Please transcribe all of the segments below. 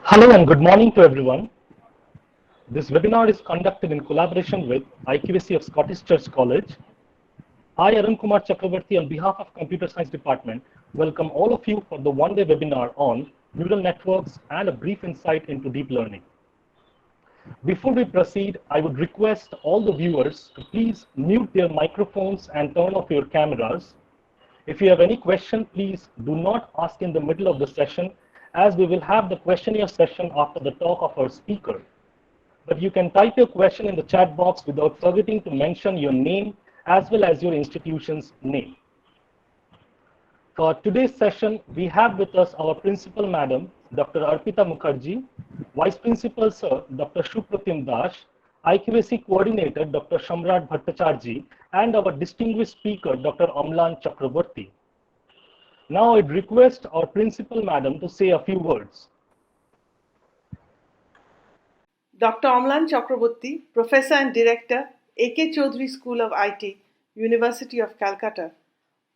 Hello and good morning to everyone. This webinar is conducted in collaboration with IQAC of Scottish Church College. I, Arun Kumar Chakrabarti, on behalf of Computer Science Department, welcome all of you for the one-day webinar on neural networks and a brief insight into deep learning. Before we proceed, I would request all the viewers to please mute their microphones and turn off your cameras. If you have any question, please do not ask in the middle of the session, as we will have the questionnaire session after the talk of our speaker. But you can type your question in the chat box without forgetting to mention your name as well as your institution's name. For today's session, we have with us our Principal Madam, Dr. Arpita Mukerji, Vice Principal Sir, Dr. Supratim Das, IQAC Coordinator, Dr. Shamrat Bhattacharjee, and our distinguished speaker, Dr. Amlan Chakrabarti. Now I'd request our Principal Madam to say a few words. Dr. Amlan Chakrabarti, Professor and Director, A.K. Choudhury School of IT, University of Calcutta.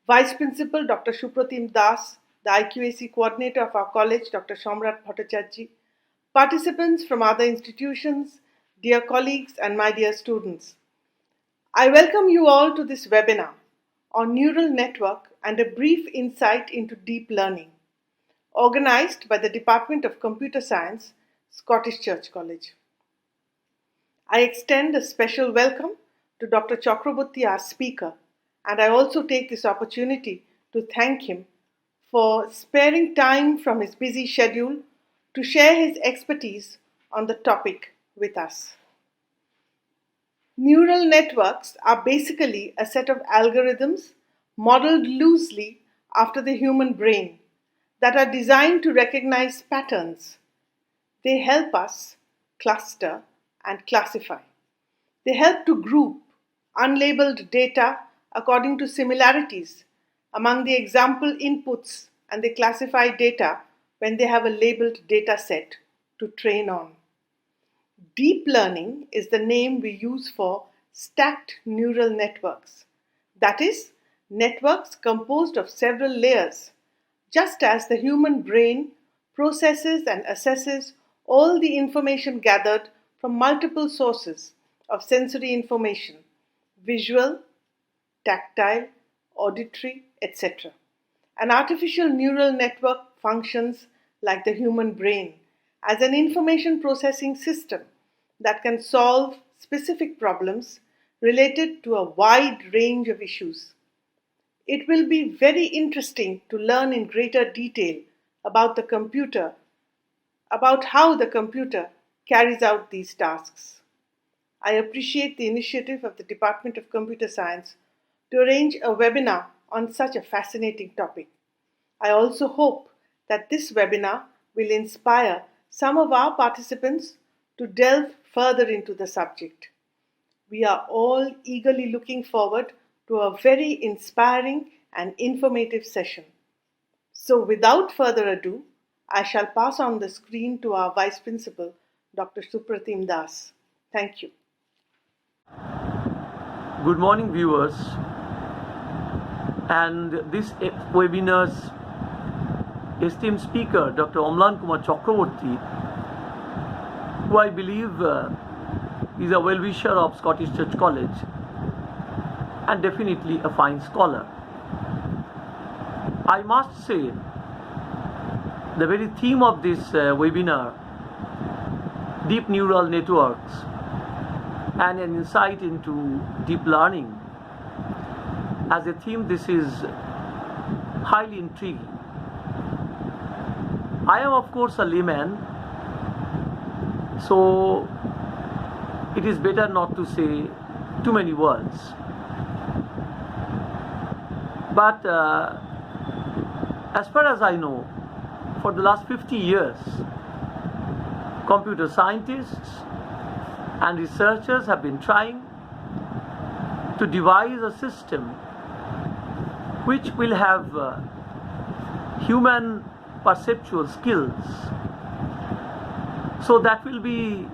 Vice Principal, Dr. Supratim Das, the IQAC Coordinator of our college, Dr. Shamrat Bhattacharjee. Participants from other institutions, dear colleagues and my dear students. I welcome you all to this webinar on neural network and a brief insight into deep learning, organized by the Department of Computer Science, Scottish Church College. I extend a special welcome to Dr. Chakrabarti, our speaker, and I also take this opportunity to thank him for sparing time from his busy schedule to share his expertise on the topic with us. Neural networks are basically a set of algorithms modeled loosely after the human brain that are designed to recognize patterns. They help us cluster and classify. They help to group unlabeled data according to similarities among the example inputs, and they classify data when they have a labeled data set to train on. Deep learning is the name we use for stacked neural networks. That is, networks composed of several layers, just as the human brain processes and assesses all the information gathered from multiple sources of sensory information, visual, tactile, auditory, etc. An artificial neural network functions like the human brain as an information processing system that can solve specific problems related to a wide range of issues. It will be very interesting to learn in greater detail about how the computer carries out these tasks. I appreciate the initiative of the Department of Computer Science to arrange a webinar on such a fascinating topic. I also hope that this webinar will inspire some of our participants to delve further into the subject. We are all eagerly looking forward to a very inspiring and informative session. So without further ado, I shall pass on the screen to our Vice Principal, Dr. Supratim Das. Thank you. Good morning, viewers. And this webinar's esteemed speaker, Dr. Amlan Kumar Chakrabarti, who I believe is a well-wisher of Scottish Church College and definitely a fine scholar. I must say, the very theme of this webinar, deep neural networks and an insight into deep learning, as a theme, this is highly intriguing. I am, of course, a layman, so it is better not to say too many words. But as far as I know, for the last 50 years, computer scientists and researchers have been trying to devise a system which will have human perceptual skills. So that will be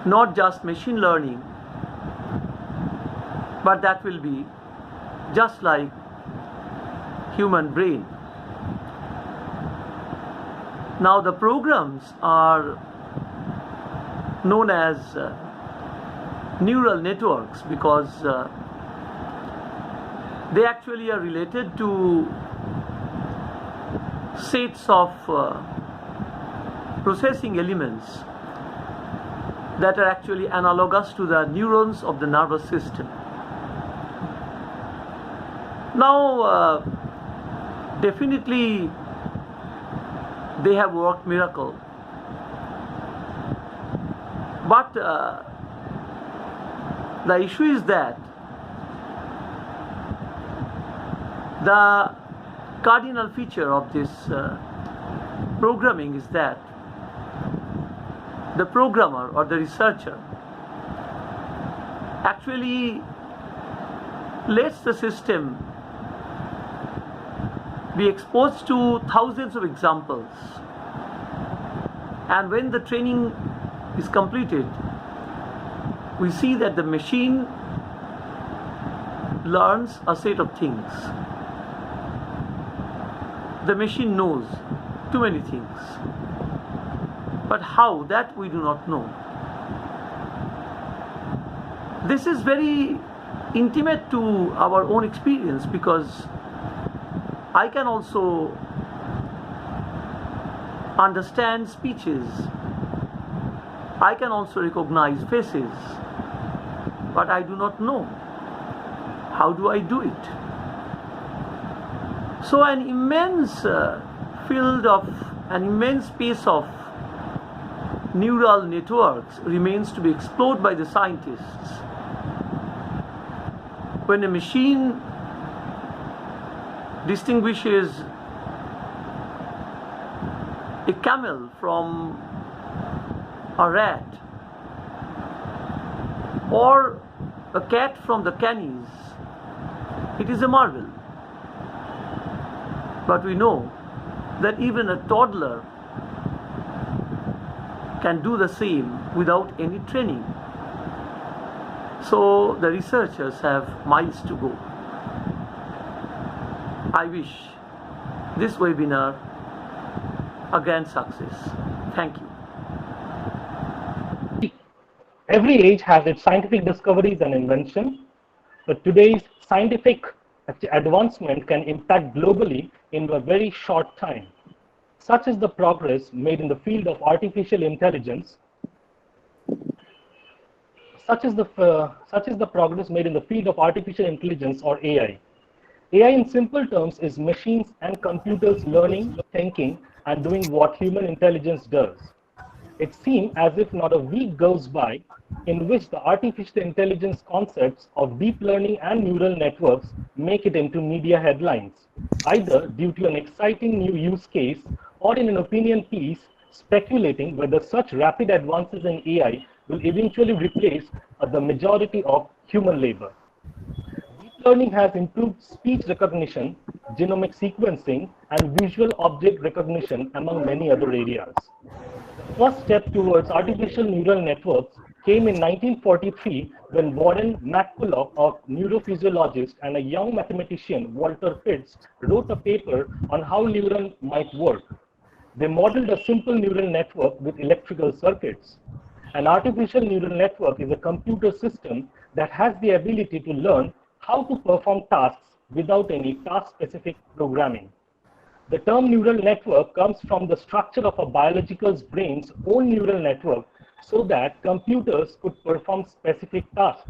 not just machine learning, but that will be just like human brain. Now the programs are known as neural networks because they actually are related to sets of processing elements that are actually analogous to the neurons of the nervous system. Now, definitely they have worked miracle, but the issue is that the cardinal feature of this programming is that the programmer or the researcher actually lets the system be exposed to thousands of examples, and when the training is completed, we see that the machine learns a set of things. The machine knows too many things, but how, that we do not know. This is very intimate to our own experience because I can also understand speeches, I can also recognize faces, but I do not know. How do I do it? So an immense space of neural networks remains to be explored by the scientists. When a machine distinguishes a camel from a rat or a cat from the canis, it is a marvel. But we know that even a toddler can do the same without any training. So the researchers have miles to go. I wish this webinar a grand success. Thank you. Every age has its scientific discoveries and invention, but today's scientific advancement can impact globally in a very short time. Such is the progress made in the field of artificial intelligence. Such is the progress made in the field of artificial intelligence, or AI. AI in simple terms is machines and computers learning, thinking, and doing what human intelligence does. It seems as if not a week goes by in which the artificial intelligence concepts of deep learning and neural networks make it into media headlines, either due to an exciting new use case or in an opinion piece speculating whether such rapid advances in AI will eventually replace the majority of human labor. Deep learning has improved speech recognition, genomic sequencing, and visual object recognition, among many other areas. The first step towards artificial neural networks came in 1943 when Warren McCulloch, a neurophysiologist, and a young mathematician, Walter Pitts, wrote a paper on how neurons might work. They modeled a simple neural network with electrical circuits. An artificial neural network is a computer system that has the ability to learn how to perform tasks without any task-specific programming. The term neural network comes from the structure of a biological's brain's own neural network so that computers could perform specific tasks.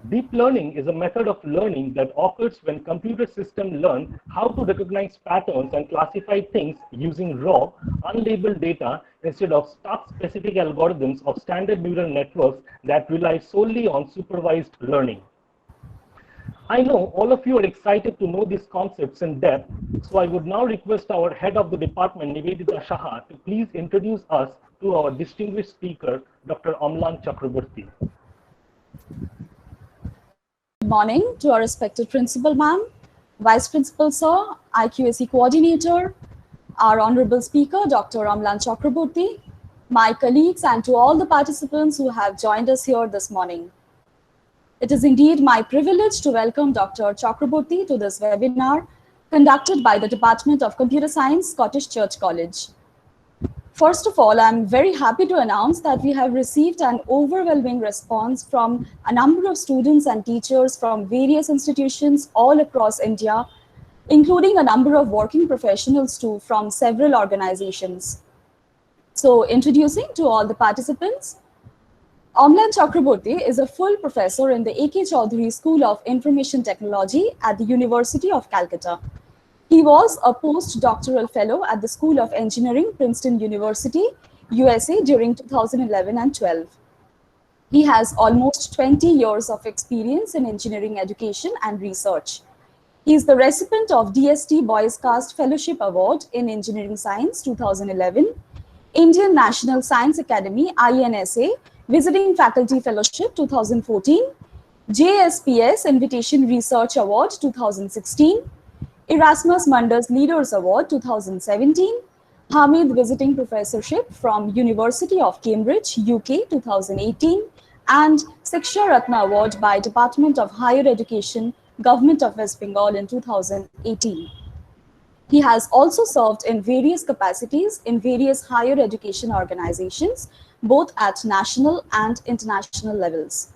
Deep learning is a method of learning that occurs when computer systems learn how to recognize patterns and classify things using raw, unlabeled data instead of task-specific algorithms of standard neural networks that rely solely on supervised learning. I know all of you are excited to know these concepts in depth, so I would now request our head of the department, Nivedita Saha, to please introduce us to our distinguished speaker, Dr. Amlan Chakrabarti. Good morning to our respected principal ma'am, vice principal sir, IQAC coordinator, our honorable speaker, Dr. Amlan Chakrabarti, my colleagues, and to all the participants who have joined us here this morning. It is indeed my privilege to welcome Dr. Chakrabarti to this webinar conducted by the Department of Computer Science, Scottish Church College. First of all, I'm very happy to announce that we have received an overwhelming response from a number of students and teachers from various institutions all across India, including a number of working professionals too from several organizations. So introducing to all the participants, Amlan Chakrabarti is a full professor in the A.K. Choudhury School of Information Technology at the University of Calcutta. He was a Post-Doctoral Fellow at the School of Engineering, Princeton University, USA during 2011 and 12. He has almost 20 years of experience in engineering education and research. He is the recipient of DST BOYSCAST Fellowship Award in Engineering Science 2011, Indian National Science Academy INSA Visiting Faculty Fellowship 2014, JSPS Invitation Research Award 2016, Erasmus Mundus Leaders Award 2017, Hamid Visiting Professorship from University of Cambridge, UK 2018, and Shiksha Ratna Award by Department of Higher Education, Government of West Bengal in 2018. He has also served in various capacities in various higher education organizations, both at national and international levels.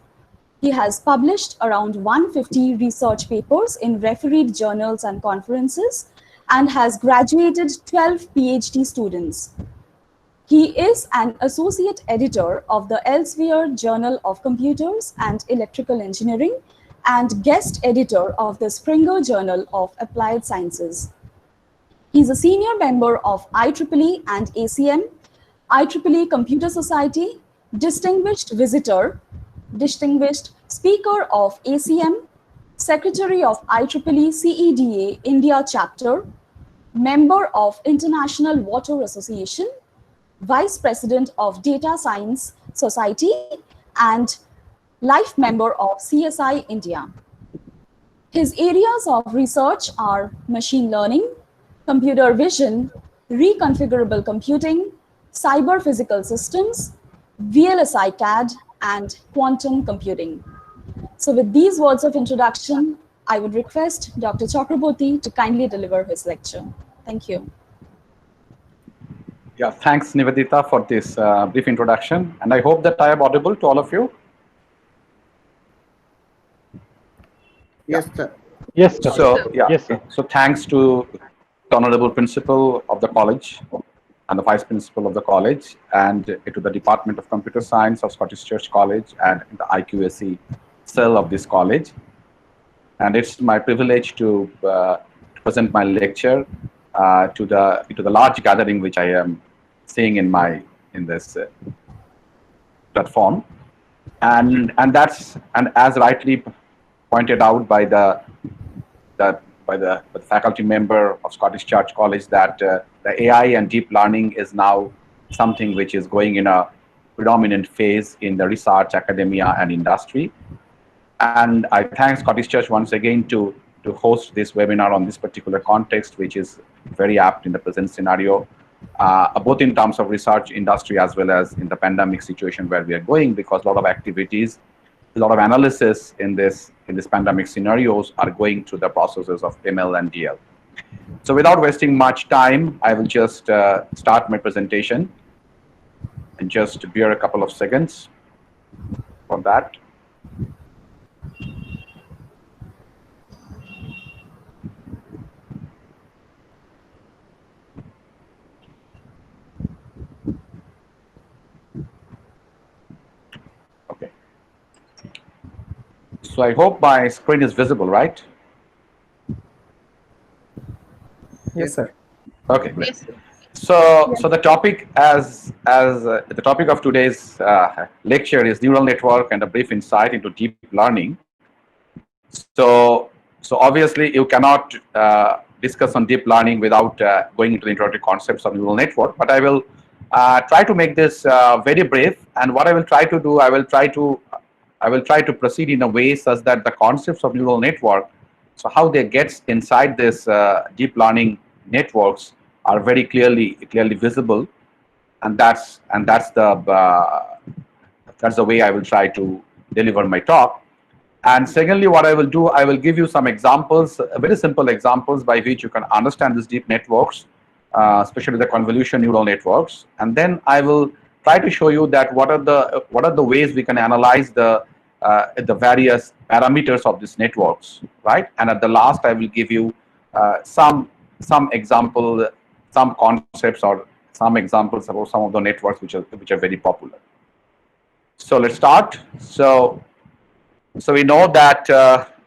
He has published around 150 research papers in refereed journals and conferences and has graduated 12 PhD students. He is an associate editor of the Elsevier Journal of Computers and Electrical Engineering and guest editor of the Springer Journal of Applied Sciences. He's a senior member of IEEE and ACM, IEEE Computer Society, distinguished visitor, distinguished speaker of ACM, secretary of IEEE CEDA India chapter, member of International Water Association, vice president of Data Science Society, and life member of CSI India. His areas of research are machine learning, computer vision, reconfigurable computing, cyber physical systems, VLSI CAD, and quantum computing. So with these words of introduction, I would request Dr. Chakrabarti to kindly deliver his lecture. Thank you. Yeah, thanks Nivedita for this brief introduction, and I hope that I am audible to all of you. Yes, sir. Yes, sir. So yeah, Yes, sir. so thanks to the Honorable Principal of the college and the Vice Principal of the college, and to the Department of Computer Science of Scottish Church College and the IQAC cell of this college. And it's my privilege to present my lecture to the large gathering which I am seeing in this platform, and as rightly pointed out by the faculty member of Scottish Church College, that the AI and deep learning is now something which is going in a predominant phase in the research, academia, and industry. And I thank Scottish Church once again to host this webinar on this particular context, which is very apt in the present scenario, both in terms of research industry as well as in the pandemic situation where we are going, because a lot of activities, a lot of analysis in this pandemic scenarios are going through the processes of ML and DL. So without wasting much time, I will just start my presentation, and just bear a couple of seconds for that. Okay. So I hope my screen is visible, right? Yes, sir. Okay, great. So the topic the topic of today's lecture is neural network and a brief insight into deep learning. So obviously you cannot discuss on deep learning without going into the introductory concepts of neural network. But I will try to make this very brief. And what I will try to do, I will try to proceed in a way such that the concepts of neural network, so how they get inside this deep learning networks, are very clearly visible, and that's the way I will try to deliver my talk. And secondly, what I will do, I will give you some examples, very simple examples by which you can understand these deep networks, especially the convolution neural networks, and then I will try to show you that what are the ways we can analyze the various parameters of these networks, right? And at the last, I will give you some example, some concepts or some examples about some of the networks which are very popular. So let's start. So we know that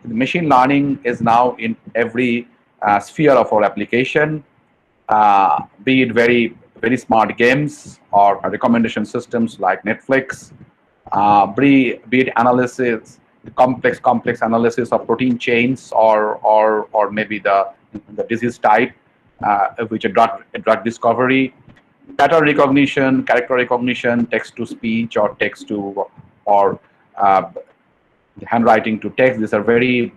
machine learning is now in every sphere of our application, be it very smart games or recommendation systems like Netflix, be it analysis, complex analysis of protein chains or maybe the disease type, which are drug discovery, pattern recognition, character recognition, text to speech or text to or handwriting to text. These are very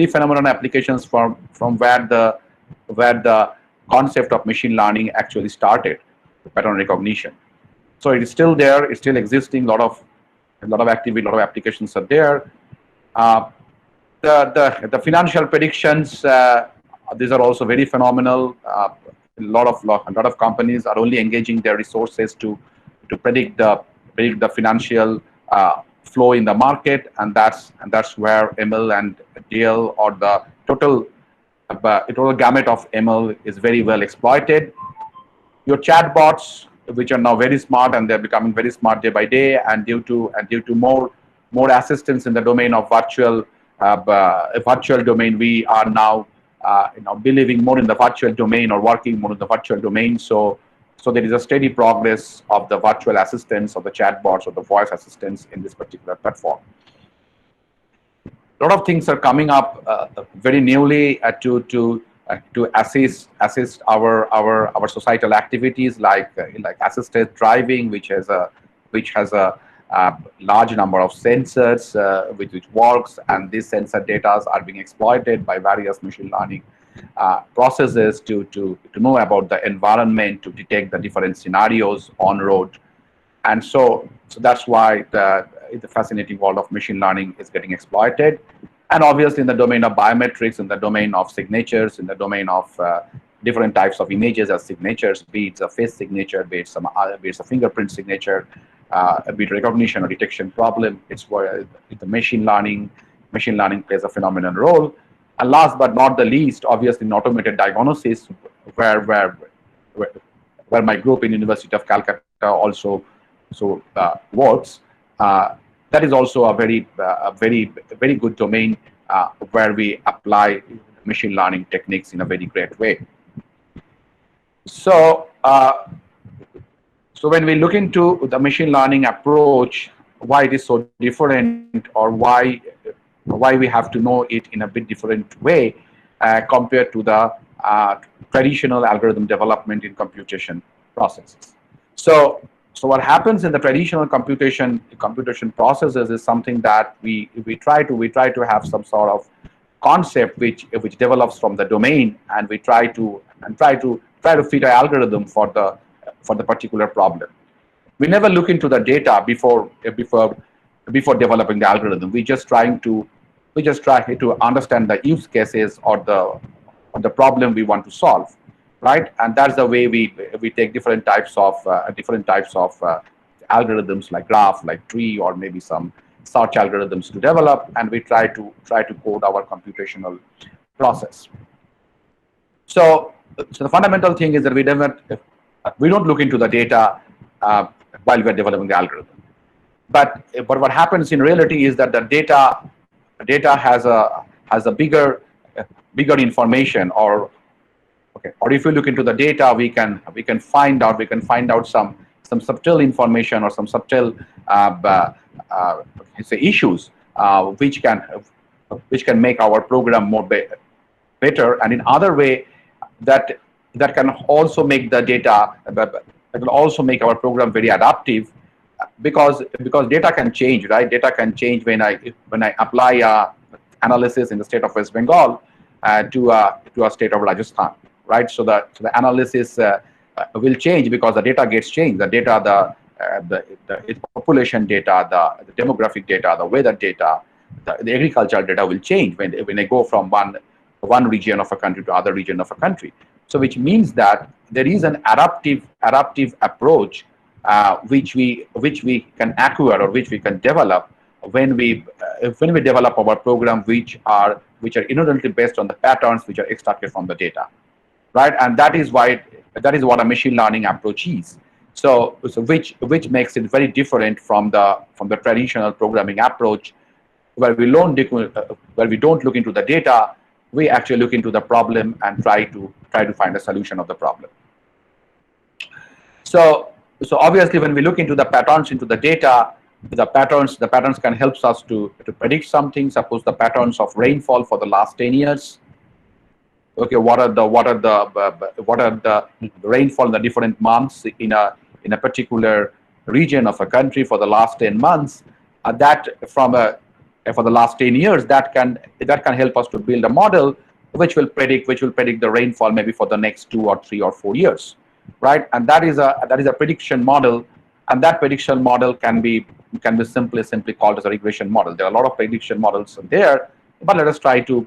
phenomenal applications from where the concept of machine learning actually started, pattern recognition. So it is still there, it's still existing. A lot of activity, a lot of applications are there. The financial predictions, these are also very phenomenal. A lot of companies are only engaging their resources to predict the financial flow in the market, and that's where ML and DL or the total gamut of ML is very well exploited. Your chatbots, which are now very smart, and they're becoming very smart day by day, and due to more assistance in the domain of virtual domain, we are now believing more in the virtual domain or working more in the virtual domain. So there is a steady progress of the virtual assistants, of the chatbots, or the voice assistants in this particular platform. A lot of things are coming up very newly to assist our societal activities, like assisted driving, which has a large number of sensors which works, and these sensor data are being exploited by various machine learning processes to know about the environment, to detect the different scenarios on road. And so that's why the fascinating world of machine learning is getting exploited. And obviously in the domain of biometrics, in the domain of signatures, in the domain of different types of images as signatures, be it a face signature, be it a fingerprint signature, be it recognition or detection problem, it's where the machine learning plays a phenomenal role. And last but not the least, obviously in automated diagnosis, where my group in University of Calcutta also works. That is also a very good domain where we apply machine learning techniques in a very great way. So when we look into the machine learning approach, why it is so different, or why we have to know it in a bit different way compared to the traditional algorithm development in computation processes. So what happens in the traditional computation processes is something that we try to have some sort of concept which develops from the domain, and we try to fit an algorithm for the particular problem. We never look into the data before developing the algorithm. We just try to understand the use cases or the problem we want to solve, right? And that's the way we take different types of algorithms, like graph, like tree, or maybe some search algorithms to develop, and we try to code our computational process. So the fundamental thing is that we don't look into the data while we're developing the algorithm. But what happens in reality is that the data has a bigger information, or if we look into the data, we can find out some subtle information or some subtle issues which can make our program more better, and in other way that can also make the data, that will also make our program very adaptive, because data can change, right? Data can change when I apply analysis in the state of West Bengal to a state of Rajasthan, right? So the analysis will change because the data gets changed. The data, the population data, the demographic data, the weather data, the agricultural data will change when I go from one region of a country to other region of a country. So which means that there is an adaptive approach which we can acquire or which we can develop when we develop our program, which are inherently based on the patterns which are extracted from the data, right? And that is what a machine learning approach is. So which makes it very different from the traditional programming approach, where we don't look into the data. We actually look into the problem and try to find a solution of the problem. So obviously, when we look into the patterns into the data, the patterns can help us to predict something. Suppose the patterns of rainfall for the last 10 years. Okay, what are the rainfall in the different months in a particular region of a country for the last 10 months? For the last 10 years, that can help us to build a model which will predict the rainfall maybe for the next 2 or 3 or 4 years, right? And that is a prediction model, and that prediction model can be simply called as a regression model. There are a lot of prediction models there, but let us try to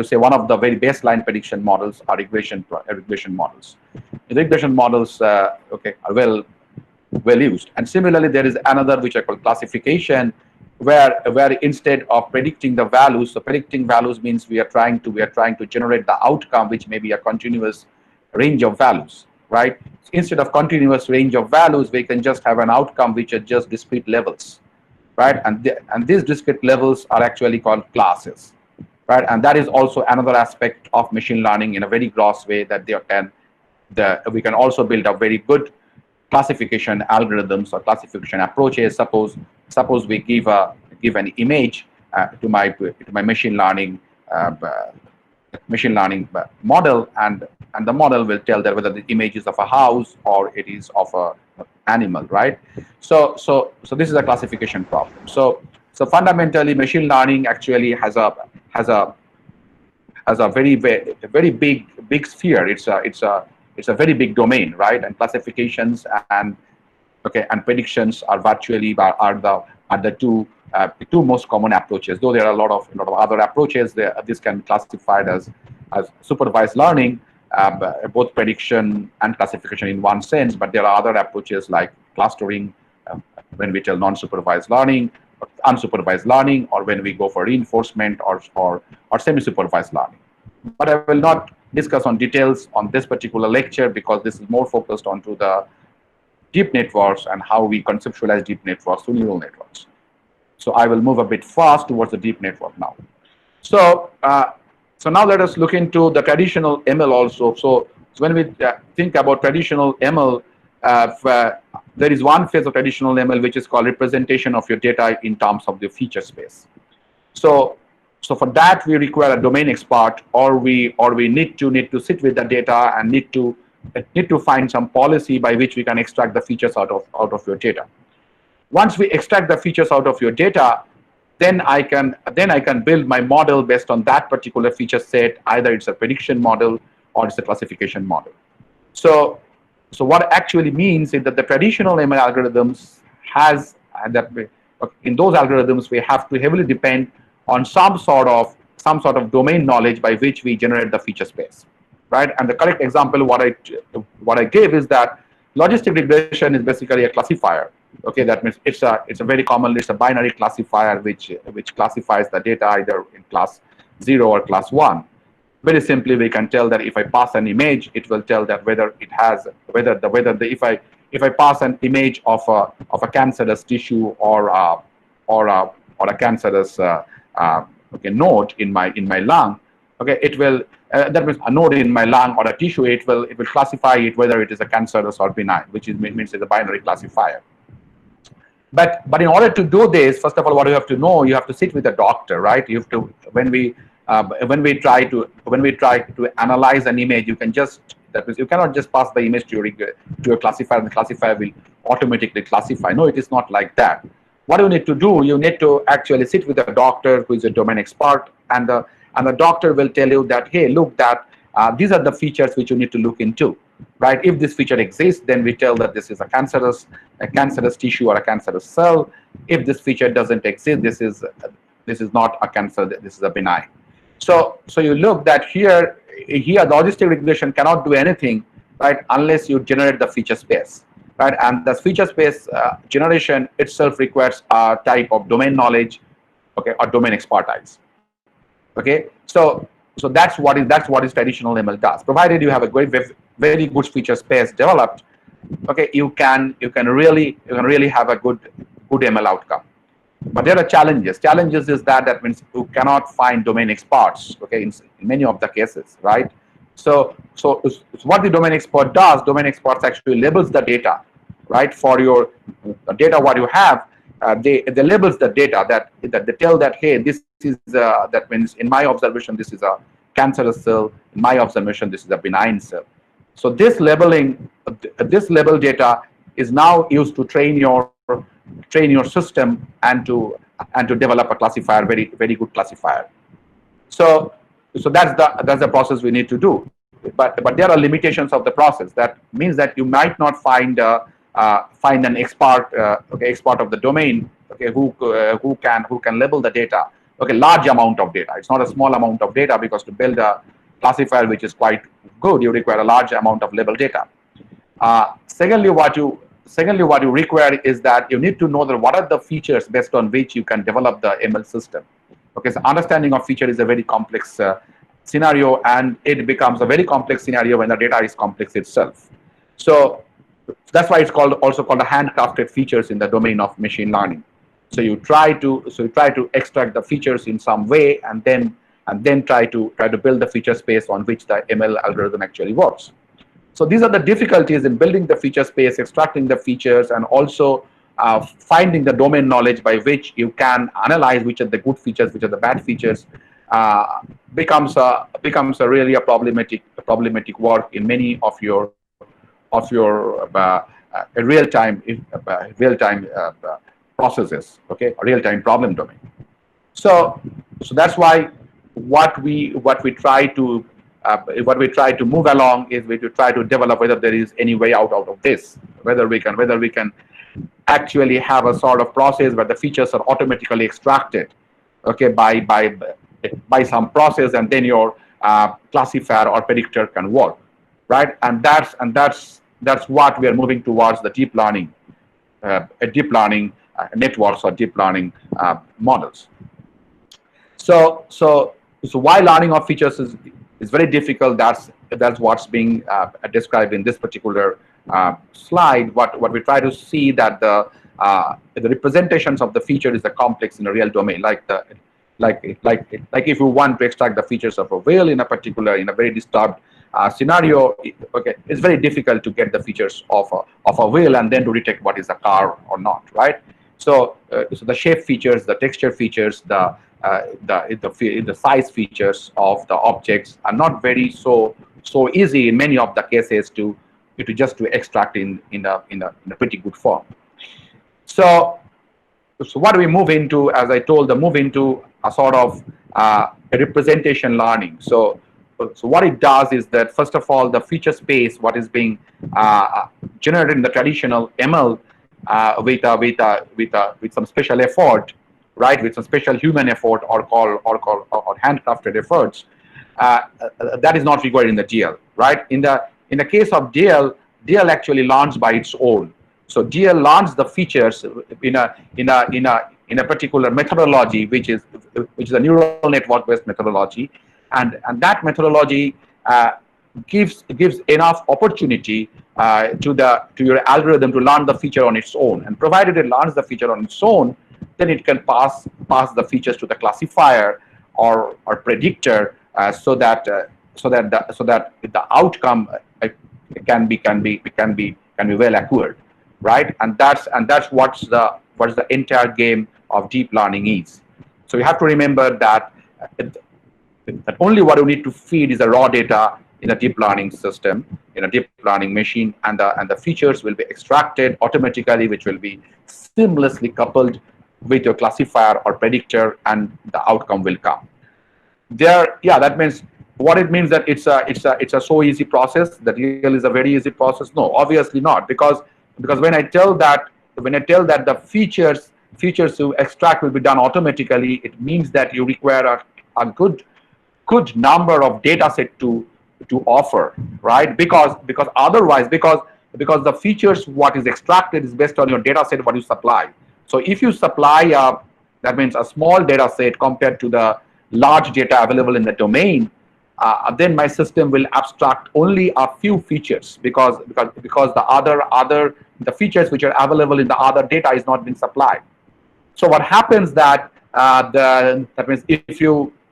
say one of the very baseline prediction models are regression models. The regression models are well used. And similarly, there is another which I call classification, where instead of predicting the values, so predicting values means we are trying to generate the outcome, which may be a continuous range of values, right? Instead of continuous range of values, we can just have an outcome which are just discrete levels, right? And these discrete levels are actually called classes, right? And that is also another aspect of machine learning in a very gross way, that we can also build up very good classification algorithms or classification approaches. Suppose we give an image to my machine learning model, and the model will tell that whether the image is of a house or it is of an animal, right? So this is a classification problem. So fundamentally, machine learning actually has a very big sphere. It's a very big domain, right? And classifications and predictions are virtually the two most common approaches. Though there are a lot of other approaches, this can be classified as supervised learning, both prediction and classification in one sense. But there are other approaches like clustering, when we tell non-supervised learning, or unsupervised learning, or when we go for reinforcement or semi-supervised learning. But I will not discuss on details on this particular lecture, because this is more focused onto the deep networks and how we conceptualize deep networks to neural networks. So I will move a bit fast towards the deep network now. So now let us look into the traditional ML also. So when we think about traditional ML, there is one phase of traditional ML which is called representation of your data in terms of the feature space. So for that, we require a domain expert, or we need to sit with the data and need to find some policy by which we can extract the features out of your data. Once we extract the features out of your data, then I can build my model based on that particular feature set. Either it's a prediction model or it's a classification model. So what actually means is that the traditional ML algorithms in those algorithms we have to heavily depend on some sort of domain knowledge by which we generate the feature space, right? And the correct example what I gave is that logistic regression is basically a classifier. Okay, that means it's a very commonly it's a binary classifier which classifies the data either in class 0 or class 1. Very simply, we can tell that if I pass an image, it will tell that if I pass an image of a cancerous tissue or a cancerous node in my lung, okay, it will that means a node in my lung or a tissue, it will classify it whether it is a cancerous or benign, which means it's a binary classifier. But in order to do this, first of all, what you have to know, you have to sit with a doctor, right? You have to when we try to analyze an image, you cannot just pass the image to a classifier, and the classifier will automatically classify. No, it is not like that. What you need to do, you need to actually sit with a doctor who is a domain expert, and the doctor will tell you that, hey, look, that these are the features which you need to look into, right? If this feature exists, then we tell that this is a cancerous tissue or a cancerous cell. If this feature doesn't exist, this is not a cancer, this is a benign. So you look that here here the logistic regression cannot do anything, right, unless you generate the feature space, right? And the feature space generation itself requires a type of domain knowledge, okay, or domain expertise. Okay, so that's what is traditional ML does. Provided you have a very good feature space developed, okay, you can really have a good ML outcome. But there are challenges. Challenges is that means you cannot find domain experts, okay, in many of the cases, right? So what the domain expert does, domain experts actually labels the data, right? For your data, what you have, they labels the data that they tell that, hey, this is that means in my observation this is a cancerous cell, in my observation this is a benign cell. So this labeling, this label data is now used to train your system and to develop a classifier, very good classifier. So that's the process we need to do. But there are limitations of the process. That means that you might not find an expert, expert of the domain, okay, who can label the data, okay, large amount of data. It's not a small amount of data, because to build a classifier which is quite good, you require a large amount of label data. Secondly, what you require is that you need to know that what are the features based on which you can develop the ML system. Okay, so understanding of feature is a very complex scenario, and it becomes a very complex scenario when the data is complex itself. So that's why it's also called the handcrafted features in the domain of machine learning. So you try to extract the features in some way, and then try to build the feature space on which the ML algorithm actually works. So these are the difficulties in building the feature space, extracting the features, and also finding the domain knowledge by which you can analyze which are the good features, which are the bad features. Becomes a really a problematic work in many of your real-time processes, okay, real-time problem domain. So that's why what we try to move along is we to try to develop whether there is any way out of this, whether we can actually have a sort of process where the features are automatically extracted, okay, by some process, and then your classifier or predictor can work, right? And that's what we are moving towards, the deep learning networks or deep learning models. So why learning of features is very difficult. That's what's being described in this particular slide. What we try to see that the representations of the feature is the complex in a real domain, like if you want to extract the features of a whale in a very disturbed scenario, okay, it's very difficult to get the features of a whale and then to detect what is a car or not, right? So the shape features, the texture features, the size features of the objects are not very so easy in many of the cases to extract in a pretty good form. So what do we move into? As I told, move into a sort of a representation learning. So what it does is that, first of all, the feature space, what is being generated in the traditional ML with some special effort, right, with some special human effort or handcrafted efforts, that is not required in the DL, right? In the case of DL actually learns by its own. So DL learns the features in a particular methodology, which is a neural network based methodology, and that methodology gives enough opportunity to your algorithm to learn the feature on its own. And provided it learns the feature on its own, then it can pass the features to the classifier or predictor, so that the outcome can be well accurate, right? And that's what's the entire game of deep learning is. So you have to remember that only what you need to feed is the raw data in a deep learning system, in a deep learning machine, and the features will be extracted automatically, which will be seamlessly coupled with your classifier or predictor, and the outcome will come. That means what it means that it's a so easy process. The DL is a very easy process. No, obviously not, because when I tell that the features to extract will be done automatically, it means that you require a good good number of data set to offer, right? Because otherwise, because the features what is extracted is based on your data set what you supply. So if you supply that means a small data set compared to the large data available in the domain, then my system will abstract only a few features because the features which are available in the other data is not being supplied. So what happens that that means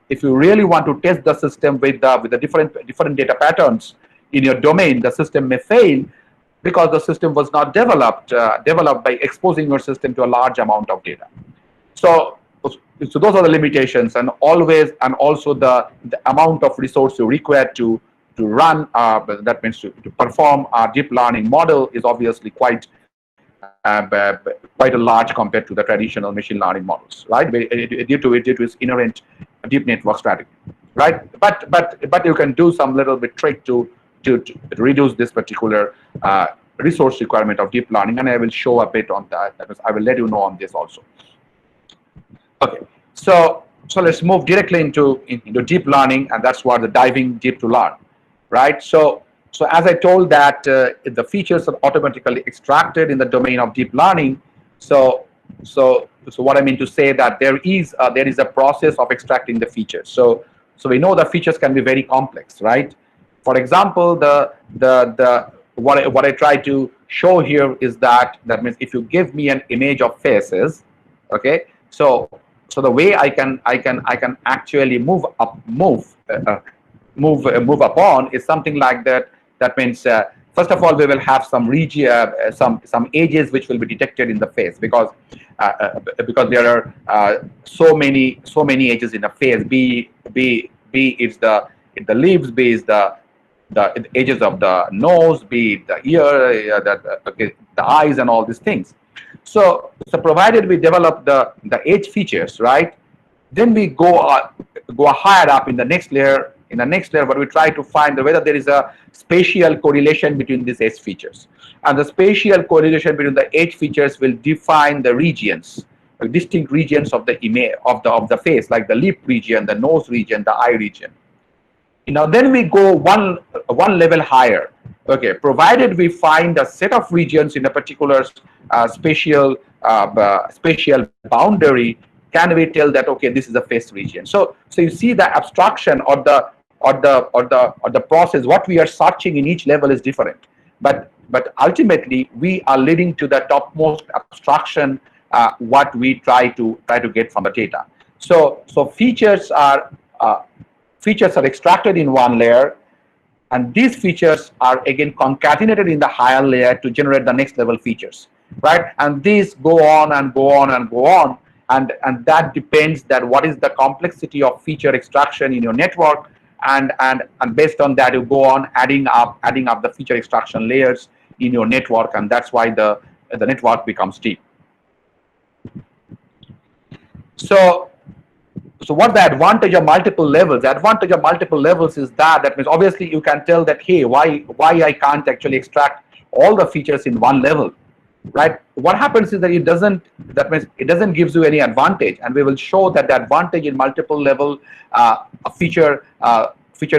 if you really want to test the system with the different data patterns in your domain, the system may fail because the system was not developed by exposing your system to a large amount of data. So those are the limitations, and also the amount of resource you require to run that means to perform a deep learning model is obviously quite a large compared to the traditional machine learning models, right? Due to its inherent deep network strategy, right? But you can do some little bit trick to reduce this particular resource requirement of deep learning, and I will show a bit on that. That is, I will let you know on this also. Okay, so let's move directly into deep learning, and that's what the diving deep to learn, right? So as I told that the features are automatically extracted in the domain of deep learning. So what I mean to say that there is a process of extracting the features. So we know the features can be very complex, right? For example, what I try to show here is that means if you give me an image of faces, okay, so the way I can actually move upon is something like that. That means first of all we will have some region, some edges which will be detected in the face because there are so many edges in the face. B is the lips, B is the edges of the nose, be the ear, the eyes, and all these things. So provided we develop the edge features, right? Then we go higher up in the next layer. In the next layer, but we try to find whether there is a spatial correlation between these edge features, and the spatial correlation between the edge features will define the regions, the distinct regions of the image of the face, like the lip region, the nose region, the eye region. Now then we go one level higher. Okay, provided we find a set of regions in a particular spatial boundary, can we tell that okay, this is a face region? So you see the abstraction or the process. What we are searching in each level is different, but ultimately we are leading to the topmost abstraction what we try to get from the data. So features are extracted in one layer, and these features are again concatenated in the higher layer to generate the next level features, right? And these go on and go on and go on, and that depends that what is the complexity of feature extraction in your network, and based on that you go on adding up the feature extraction layers in your network, and that's why the network becomes deep. So what's the advantage of multiple levels? The advantage of multiple levels is that means obviously you can tell that, hey, why I can't actually extract all the features in one level, right? What happens is that it doesn't gives you any advantage, and we will show that the advantage in multiple level feature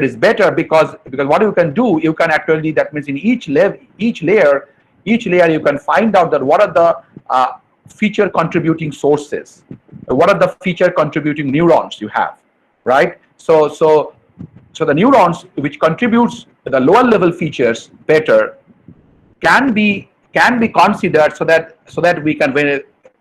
is better because what you can do, you can actually, that means in each layer you can find out that what are the feature contributing sources, what are the feature contributing neurons you have, right? So the neurons which contributes the lower level features better can be considered so that we can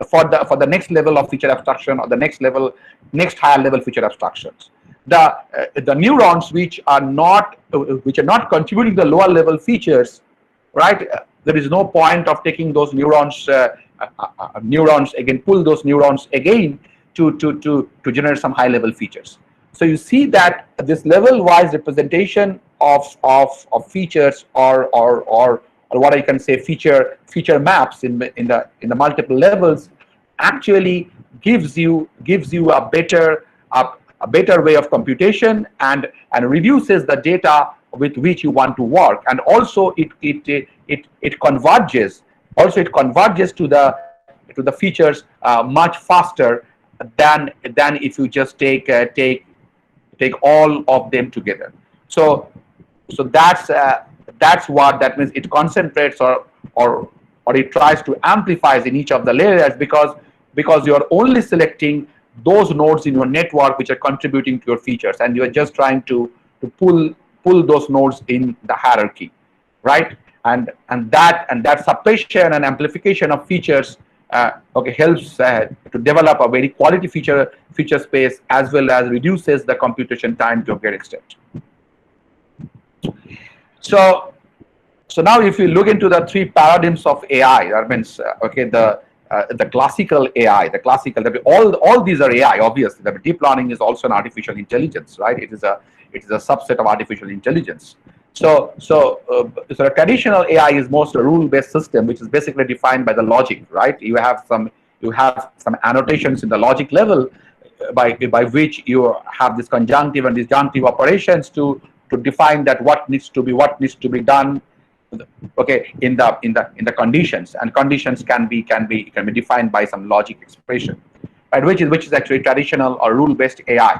for the next level of feature abstraction or the next higher level feature abstractions. The neurons which are not contributing the lower level features, right? There is no point of taking those neurons again, pull those neurons again to generate some high level features. So you see that this level wise representation of features or what I can say feature maps in the multiple levels actually gives you a better way of computation and reduces the data with which you want to work, and also it converges to the features much faster than if you just take take all of them together. So that's what that means. It concentrates or it tries to amplify in each of the layers, because you are only selecting those nodes in your network which are contributing to your features, and you are just trying to pull those nodes in the hierarchy, right? And that suppression and amplification of features helps to develop a very quality feature space, as well as reduces the computation time to a great extent. So now if you look into the three paradigms of AI, that means the classical AI, all these are AI. Obviously, the deep learning is also an artificial intelligence, right? It is a subset of artificial intelligence. So a traditional AI is most a rule-based system, which is basically defined by the logic, right? You have some annotations in the logic level by which you have this conjunctive and disjunctive operations to define that what needs to be done, okay, in the conditions, and conditions can be defined by some logic expression, right? Which is actually traditional or rule-based AI.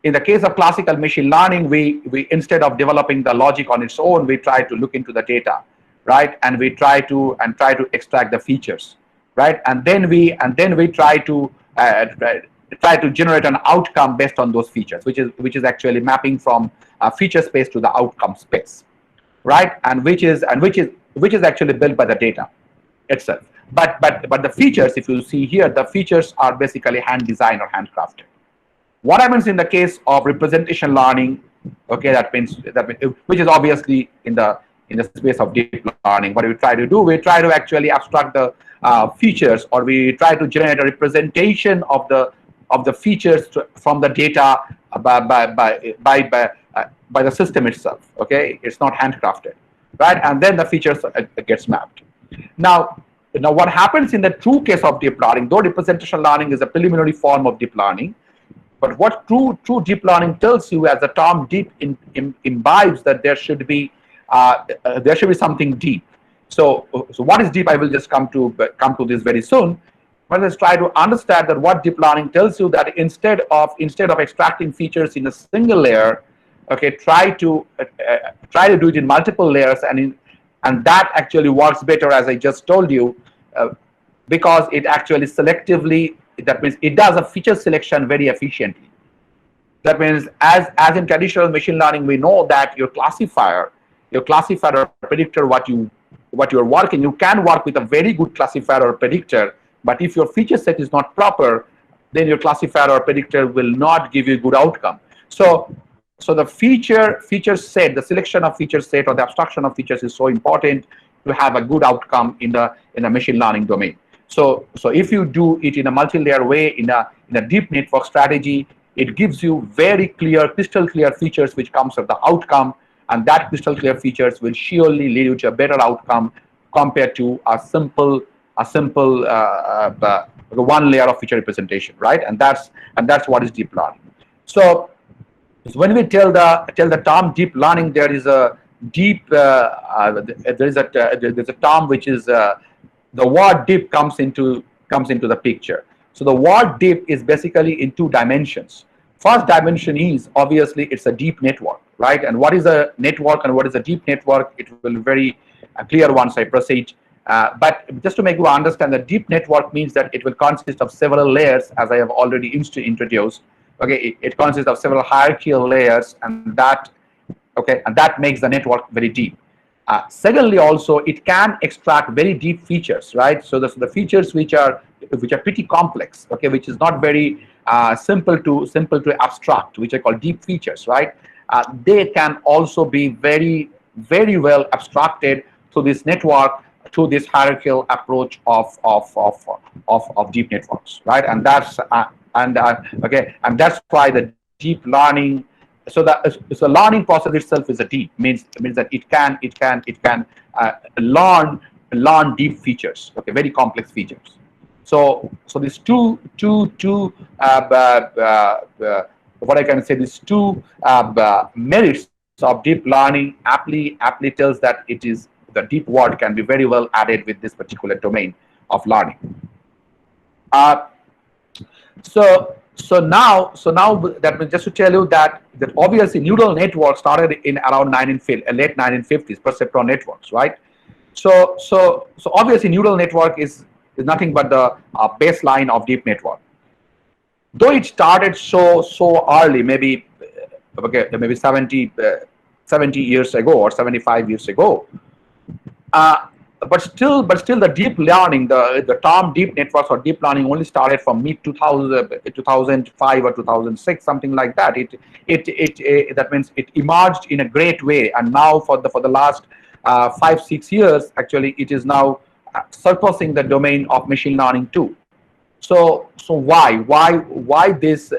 In the case of classical machine learning, we instead of developing the logic on its own, we try to look into the data, right? And we try to extract the features, right? And then we try to generate an outcome based on those features, which is actually mapping from a feature space to the outcome space, right? And which is actually built by the data itself. But the features, if you see here, the features are basically hand designed or handcrafted. What happens in the case of representation learning? Okay, that means which is obviously in the space of deep learning. What we try to do, we try to actually abstract the features, or we try to generate a representation of the features from the data by the system itself. Okay, it's not handcrafted, right? And then the features gets mapped. Now what happens in the true case of deep learning, though representation learning is a preliminary form of deep learning, but what true deep learning tells you, as the term deep imbibes, that there should be something deep. So what is deep? I will just come to this very soon. But let's try to understand that what deep learning tells you, that instead of extracting features in a single layer, okay, try to do it in multiple layers, and that actually works better, as I just told you, because it actually selectively. That means it does a feature selection very efficiently. That means as in traditional machine learning, we know that your classifier or predictor, what you're working, you can work with a very good classifier or predictor, but if your feature set is not proper, then your classifier or predictor will not give you a good outcome. So the feature set, the selection of feature set or the abstraction of features is so important to have a good outcome in the machine learning domain. So if you do it in a multi-layer way, in a deep network strategy, it gives you very clear, crystal clear features which comes of the outcome, and that crystal clear features will surely lead you to a better outcome compared to a simple one layer of feature representation, right? And that's what is deep learning. So when we tell the term deep learning, there is a deep there's a term which is the word deep comes into the picture. So the word deep is basically in two dimensions. First dimension is obviously it's a deep network, right? And what is a network and what is a deep network? It will be very clear once I proceed. But just to make you understand, the deep network means that it will consist of several layers, as I have already introduced. Okay, it consists of several hierarchical layers, and that makes the network very deep. Secondly, also it can extract very deep features, right? So the features which are pretty complex, okay, which is not very simple to abstract, which I call deep features, right? They can also be very, very well abstracted through this network, through this hierarchical approach of deep networks, right? And that's and that's why the deep learning. So the learning process itself is a deep means that it can learn deep features, okay, very complex features. So these two what I can say, these two merits of deep learning aptly tells that it is the deep word can be very well added with this particular domain of learning. So So now that means just to tell you that obviously neural networks started in around late 1950s, perceptron networks, right? So obviously neural network is nothing but the baseline of deep network. Though it started so early, maybe okay, maybe 70 years ago or 75 years ago, but still the deep learning, the term deep networks or deep learning only started from mid 2005 or 2006, something like that. That means it emerged in a great way, and now for the last 5-6 years, actually, it is now surpassing the domain of machine learning too. So why this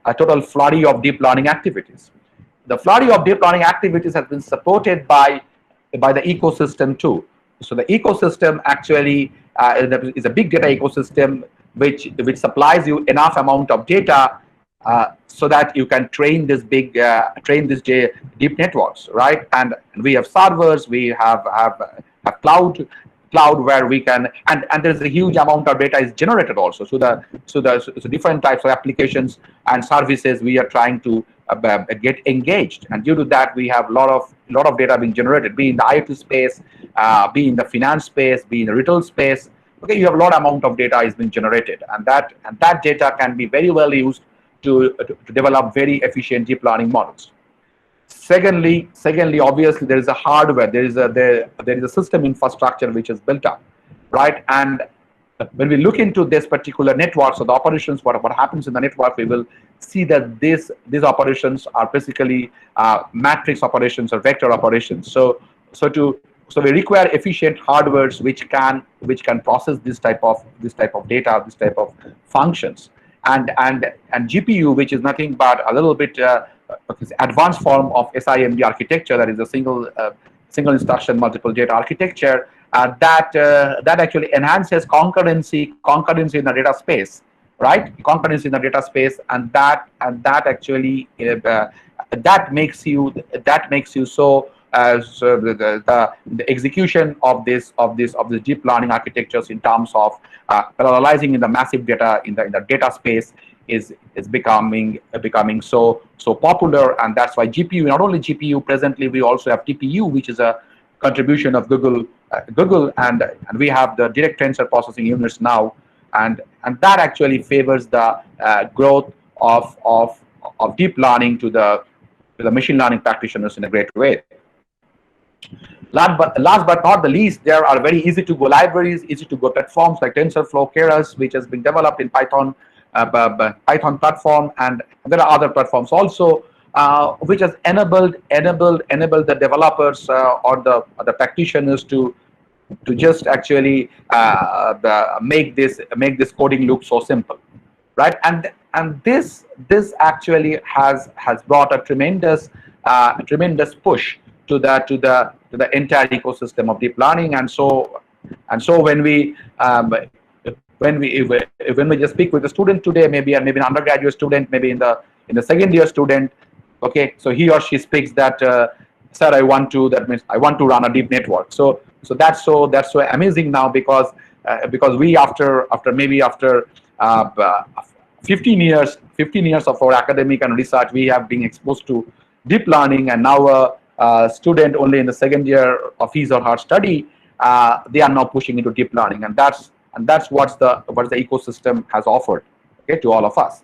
a total flurry of deep learning activities? The flurry of deep learning activities has been supported by the ecosystem too. So the ecosystem actually is a big data ecosystem which supplies you enough amount of data so that you can train this deep networks, right? And we have servers, we have cloud where we can, and there's a huge amount of data is generated also. So different types of applications and services we are trying to get engaged, and due to that we have a lot of data being generated, be in the IT space, be in the finance space, be in the retail space. Okay, you have a lot amount of data is being generated, and that data can be very well used to develop very efficient deep learning models. Secondly, obviously there is a hardware, there is a system infrastructure which is built up, right? And when we look into this particular network, so the operations, what happens in the network, we will see that these operations are basically matrix operations or vector operations. So we require efficient hardwares which can process this type of data, this type of functions, and GPU, which is nothing but a little bit advanced form of SIMD architecture, that is a single instruction multiple data architecture, that actually enhances concurrency in the data space, right? Concurrency in the data space, and that actually that makes you so as the execution of this deep learning architectures in terms of parallelizing in the massive data in the data space is becoming so popular. And that's why GPU, not only GPU, presently we also have TPU, which is a contribution of Google, and we have the direct tensor processing units now, and that actually favors the growth of deep learning to the machine learning practitioners in a great way. Last but not the least, there are very easy to go libraries, easy to go platforms like TensorFlow, Keras, which has been developed in Python platform, and there are other platforms also which has enabled the developers or the practitioners to just actually make this coding look so simple, right? And this actually has brought a tremendous push to the entire ecosystem of deep learning. And so when we just speak with a student today, maybe an undergraduate student, maybe in the second year student, okay, so he or she speaks that, sir, that means I want to run a deep network. So that's so amazing now, because we after 15 years of our academic and research, we have been exposed to deep learning, and now a student only in the second year of his or her study, they are now pushing into deep learning, and that's what the ecosystem has offered, okay, to all of us.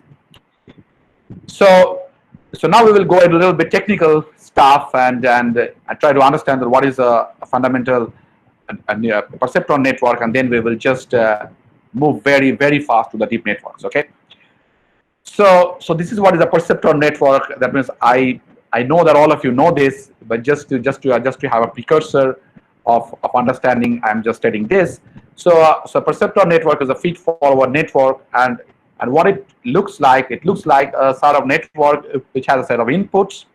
So now we will go into a little bit technical stuff and try to understand what is a fundamental perceptron network, and then we will just move very, very fast to the deep networks. Okay. So this is what is a perceptron network. That means I know that all of you know this, but just to have a precursor of understanding, I'm just stating this. So perceptron network is a feed-forward network, and what it looks like a sort of network which has a set of inputs.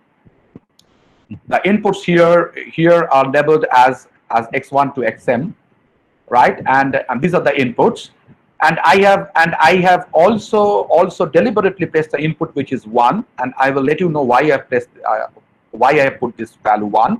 The inputs here are labeled as x1 to xm, right? And these are the inputs. And I have also deliberately placed the input which is 1, and I will let you know why I have put this value 1.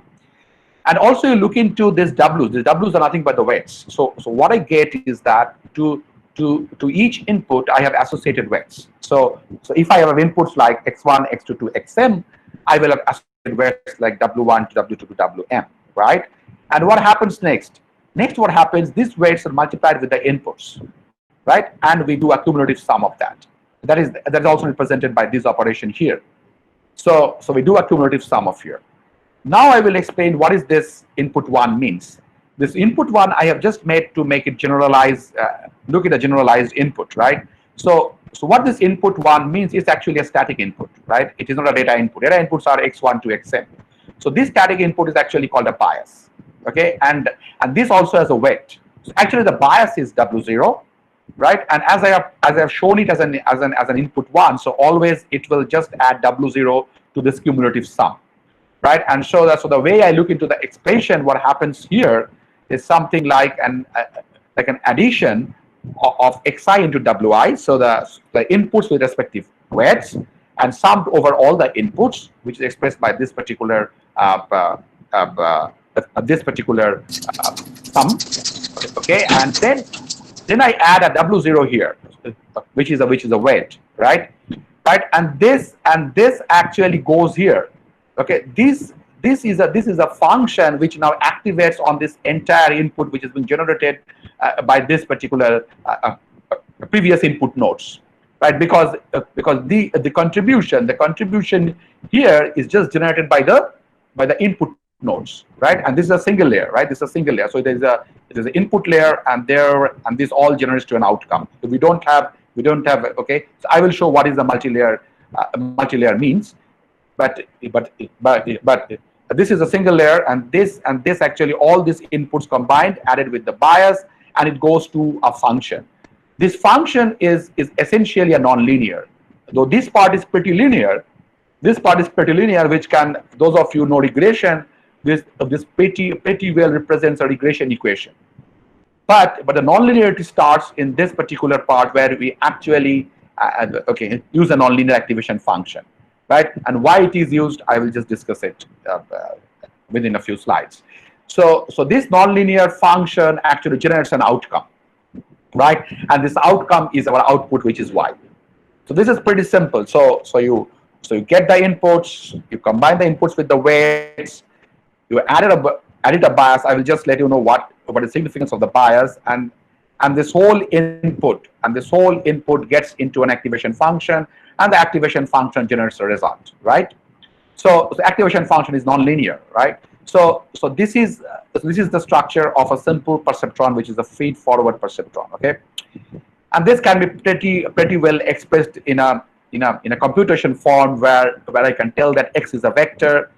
And also you look into these W's. These W's are nothing but the weights. So what I get is that to to each input, I have associated weights. So if I have inputs like x1, x2 to xm, I will have associated weights like w1 to w2 to wm, right? And what happens next? Next, what happens? These weights are multiplied with the inputs, right? And we do a cumulative sum of that. That is also represented by this operation here. So we do a cumulative sum of here. Now I will explain what is this input 1 means. This input 1 I have just made to make it generalized, look at a generalized input, right? So what this input 1 means is actually a static input, right? It is not a data input. Data inputs are x1 to xm. So this static input is actually called a bias, okay? And this also has a weight. So actually the bias is w0, right? And as I have shown it as an input 1, so always it will just add w0 to this cumulative sum, right? And so the way I look into the expression, what happens here is something like an addition of xi into wi. So the inputs with respective weights and summed over all the inputs, which is expressed by this particular sum. Okay, and then I add a w0 here, which is a weight, right? And this actually goes here. Okay, this is a function which now activates on this entire input which has been generated by this particular previous input nodes, right? Because the contribution here is just generated by the input nodes, right? And this is a single layer, right? This is a single layer. So there's an input layer, and this all generates to an outcome. So we don't have okay. So I will show what is the multi-layer means, but this is a single layer, and this actually all these inputs combined added with the bias, and it goes to a function. This function is essentially a non-linear, though this part is pretty linear. This part is pretty linear, which can, those of you know regression, this pretty well represents a regression equation. But the non-linearity starts in this particular part where we actually use a non-linear activation function, right? And why it is used, I will just discuss it within a few slides. So this non-linear function actually generates an outcome, right? And this outcome is our output, which is y. So this is pretty simple. So you get the inputs, you combine the inputs with the weights, you added a bias. I will just let you know what the significance of the bias, and this whole input gets into an activation function, and the activation function generates a result, right? So the activation function is non-linear, right? So this is the structure of a simple perceptron, which is a feed-forward perceptron, okay? And this can be pretty well expressed in a computation form where I can tell that x is a vector,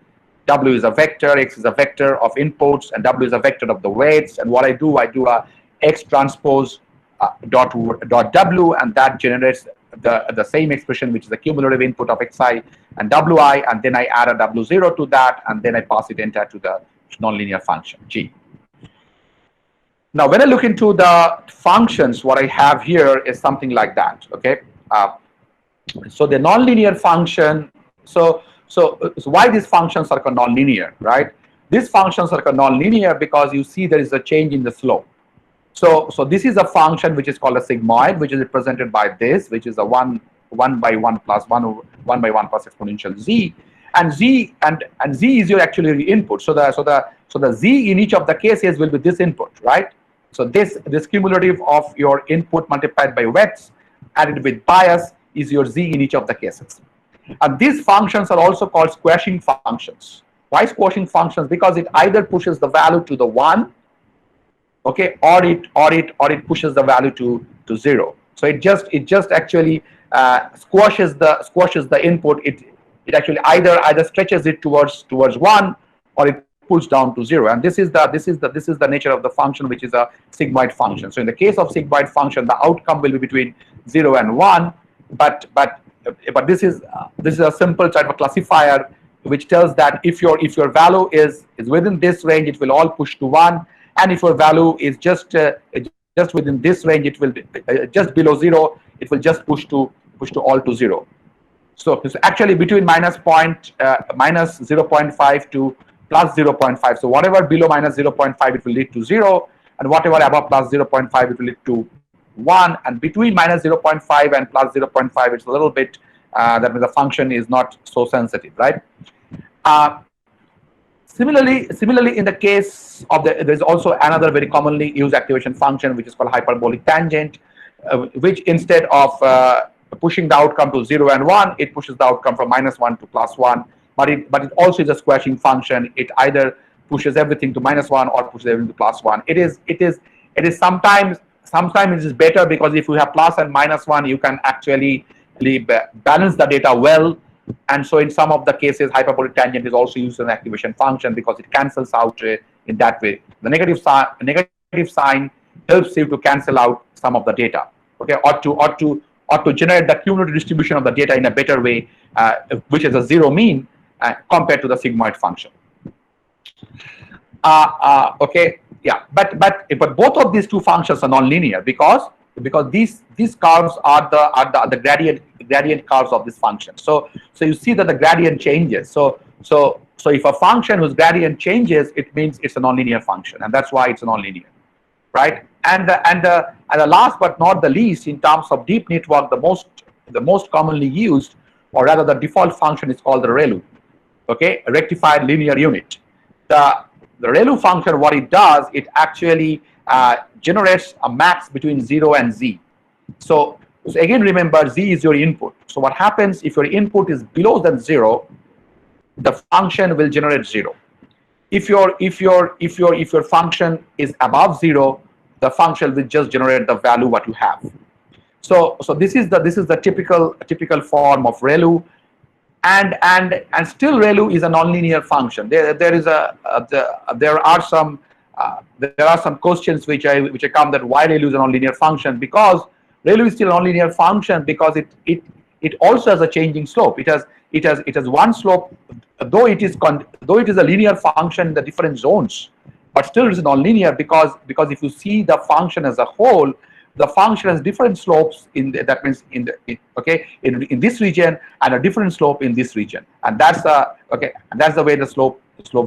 w is a vector, x is a vector of inputs, and w is a vector of the weights. And what I do a x transpose dot w, and that generates the same expression, which is the cumulative input of xi and wi, and then I add a w0 to that, and then I pass it into the nonlinear function g. Now, when I look into the functions, what I have here is something like that. Okay, so the nonlinear function. So why these functions are nonlinear, right? These functions are nonlinear because you see there is a change in the slope. So this is a function which is called a sigmoid, which is represented by this, which is a 1 by 1 plus 1 by 1 plus exponential z, and z is your actually input. So the z in each of the cases will be this input, right? So this cumulative of your input multiplied by weights added with bias is your z in each of the cases. And these functions are also called squashing functions. Why squashing functions? Because it either pushes the value to the 1, okay, or it pushes the value to 0. So it just actually squashes the input. It actually either stretches it towards 1, or it pulls down to 0. And this is the nature of the function, which is a sigmoid function. So in the case of sigmoid function, the outcome will be between 0 and 1, but this is a simple type of classifier which tells that if your value is within this range, it will all push to 1, and if your value is just within this range, it will be just below 0, it will just push to all to 0. So it's actually between minus 0.5 to plus 0.5. So whatever below minus 0.5, it will lead to 0, and whatever above plus 0.5, it will lead to 1, and between minus 0.5 and plus 0.5, it's a little bit, that means the function is not so sensitive, right? Similarly, in the case of there's also another very commonly used activation function, which is called hyperbolic tangent, which instead of pushing the outcome to 0 and 1, it pushes the outcome from -1 to +1. But it also is a squashing function. It either pushes everything to -1 or pushes everything to +1. It is sometimes it is better, because if you have plus and -1, you can actually balance the data well. And so in some of the cases, hyperbolic tangent is also used as an activation function, because it cancels out in that way. The negative sign helps you to cancel out some of the data, okay, or to generate the cumulative distribution of the data in a better way, which is a zero mean compared to the sigmoid function. Okay, yeah, but both of these two functions are nonlinear, because these curves are the gradient curves of this function. So you see that the gradient changes. So if a function whose gradient changes, it means it's a nonlinear function, and that's why it's nonlinear, right? And the last but not the least, in terms of deep network, the most commonly used, or rather the default function, is called the ReLU, okay, rectified linear unit. The ReLU function, what it does, it actually generates a max between 0 and z. So again, remember, z is your input. So what happens if your input is below than 0, the function will generate 0. If your function is above 0, the function will just generate the value what you have. So this is the typical form of ReLU. And still ReLU is a nonlinear function. There are some questions which come that why ReLU is a nonlinear function, because ReLU is still a nonlinear function because it also has a changing slope. It has one slope, though it is a linear function in the different zones, but still it's nonlinear because if you see the function as a whole, the function has different slopes that means in this region, and a different slope in this region, and that's the way the slope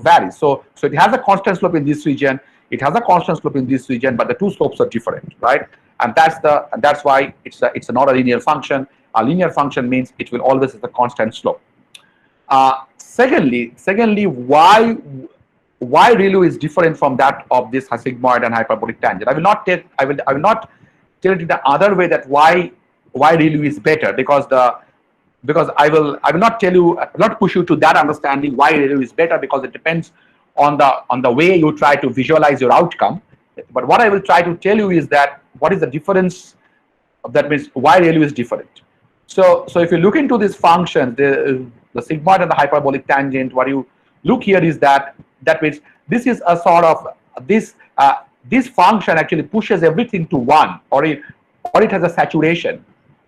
varies. So it has a constant slope in this region, it has a constant slope in this region, but the two slopes are different, right? And that's why it's not a linear function. A linear function means it will always have a constant slope. Secondly, why ReLU is different from that of this sigmoid and hyperbolic tangent. I will not tell it the other way, that why ReLU is better, because I will not push you to that understanding why ReLU is better, because it depends on the way you try to visualize your outcome. But what I will try to tell you is that what is the difference, that means why ReLU is different. So if you look into this function, the sigmoid and the hyperbolic tangent, what you look here is that means this is a sort of this function actually pushes everything to 1, or it has a saturation.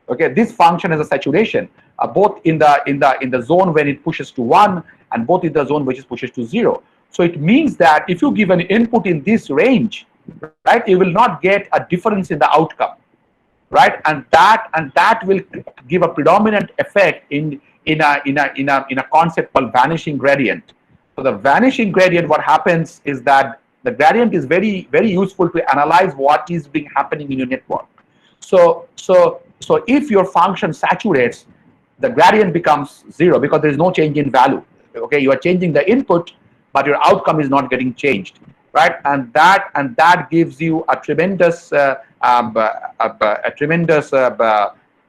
Okay, this function has a saturation both in the zone when it pushes to 1, and both in the zone which pushes to 0. So it means that if you give an input in this range, right, you will not get a difference in the outcome, right? And that will give a predominant effect in a concept called vanishing gradient. So the vanishing gradient, what happens is that the gradient is very, very useful to analyze what is happening in your network. So if your function saturates, the gradient becomes 0 because there is no change in value. Okay, you are changing the input, but your outcome is not getting changed, right? And that gives you a tremendous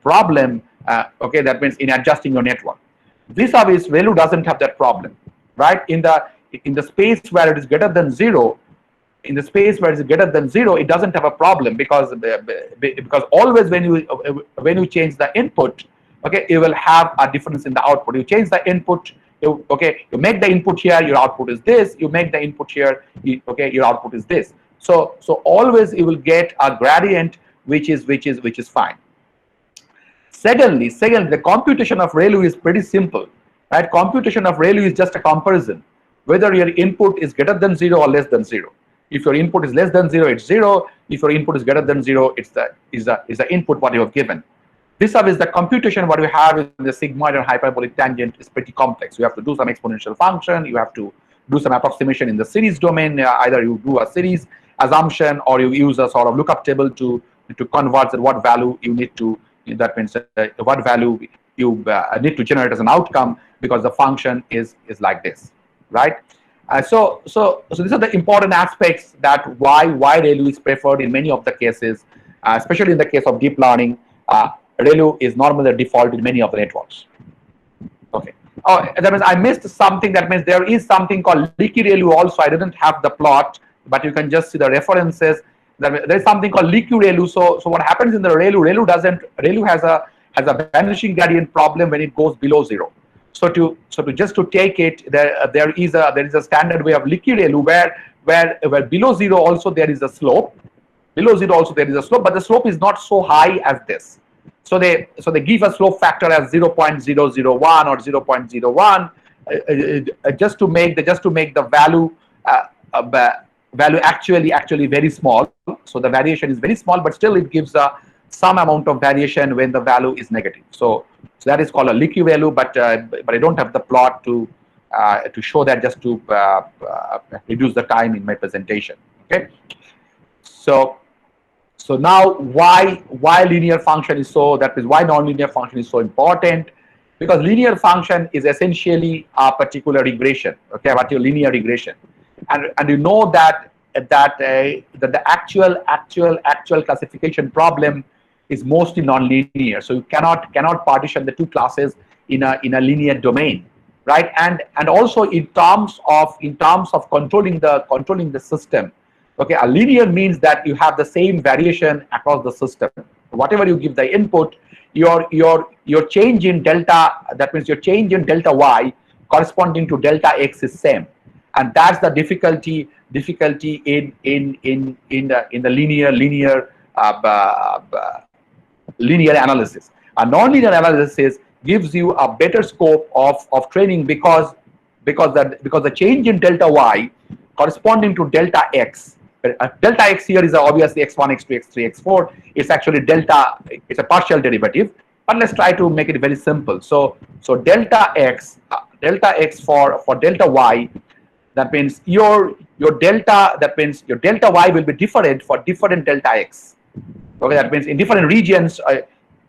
problem. Okay, that means in adjusting your network. Vis-a-vis, ReLU doesn't have that problem, right? In the space where it is greater than 0, it doesn't have a problem, because always when you change the input, okay, you will have a difference in the output. You change the input, you make the input here, your output is this. You make the input here, your output is this. So always you will get a gradient which is fine. Secondly, the computation of ReLU is pretty simple, right? Computation of ReLU is just a comparison, whether your input is greater than 0 or less than 0. If your input is less than 0, it's 0. If your input is greater than 0, it's the input what you have given. This is the computation what you have in the sigmoid and hyperbolic tangent is pretty complex. You have to do some exponential function. You have to do some approximation in the series domain. Either you do a series assumption, or you use a sort of lookup table to convert what value you need to, that means what value you need to generate as an outcome, because the function is like this, right? So these are the important aspects that why ReLU is preferred in many of the cases, especially in the case of deep learning. ReLU is normally the default in many of the networks. Okay. Oh, that means I missed something. That means there is something called leaky ReLU also. I didn't have the plot, but you can just see the references. There is something called leaky ReLU. So what happens in the ReLU has a vanishing gradient problem when it goes below 0. So just to take it, there is a standard way of leaky ReLU where below 0 also there is a slope. Below 0 also there is a slope, but the slope is not so high as this. So they give a slope factor as 0.001 or 0.01 just to make the value actually very small. So the variation is very small, but still it gives some amount of variation when the value is negative. So that is called a leaky ReLU, but I don't have the plot to show that, just to reduce the time in my presentation. Okay. So now why linear function is so, that is why nonlinear function is so important, because linear function is essentially a particular regression, okay, a particular linear regression, and you know that the actual classification problem is mostly nonlinear. So you cannot partition the two classes in a linear domain, right? And also in terms of controlling the system. Okay, a linear means that you have the same variation across the system. Whatever you give the input, your change in delta, that means your change in delta y corresponding to delta x is same, and that's the difficulty in the linear analysis. A nonlinear analysis gives you a better scope of training because the change in delta y corresponding to delta x. Delta x here is obviously x1, x2, x3, x4. It's actually delta. It's a partial derivative, but let's try to make it very simple. So delta x for delta y, that means your delta y will be different for different delta x. Okay, that means in different regions.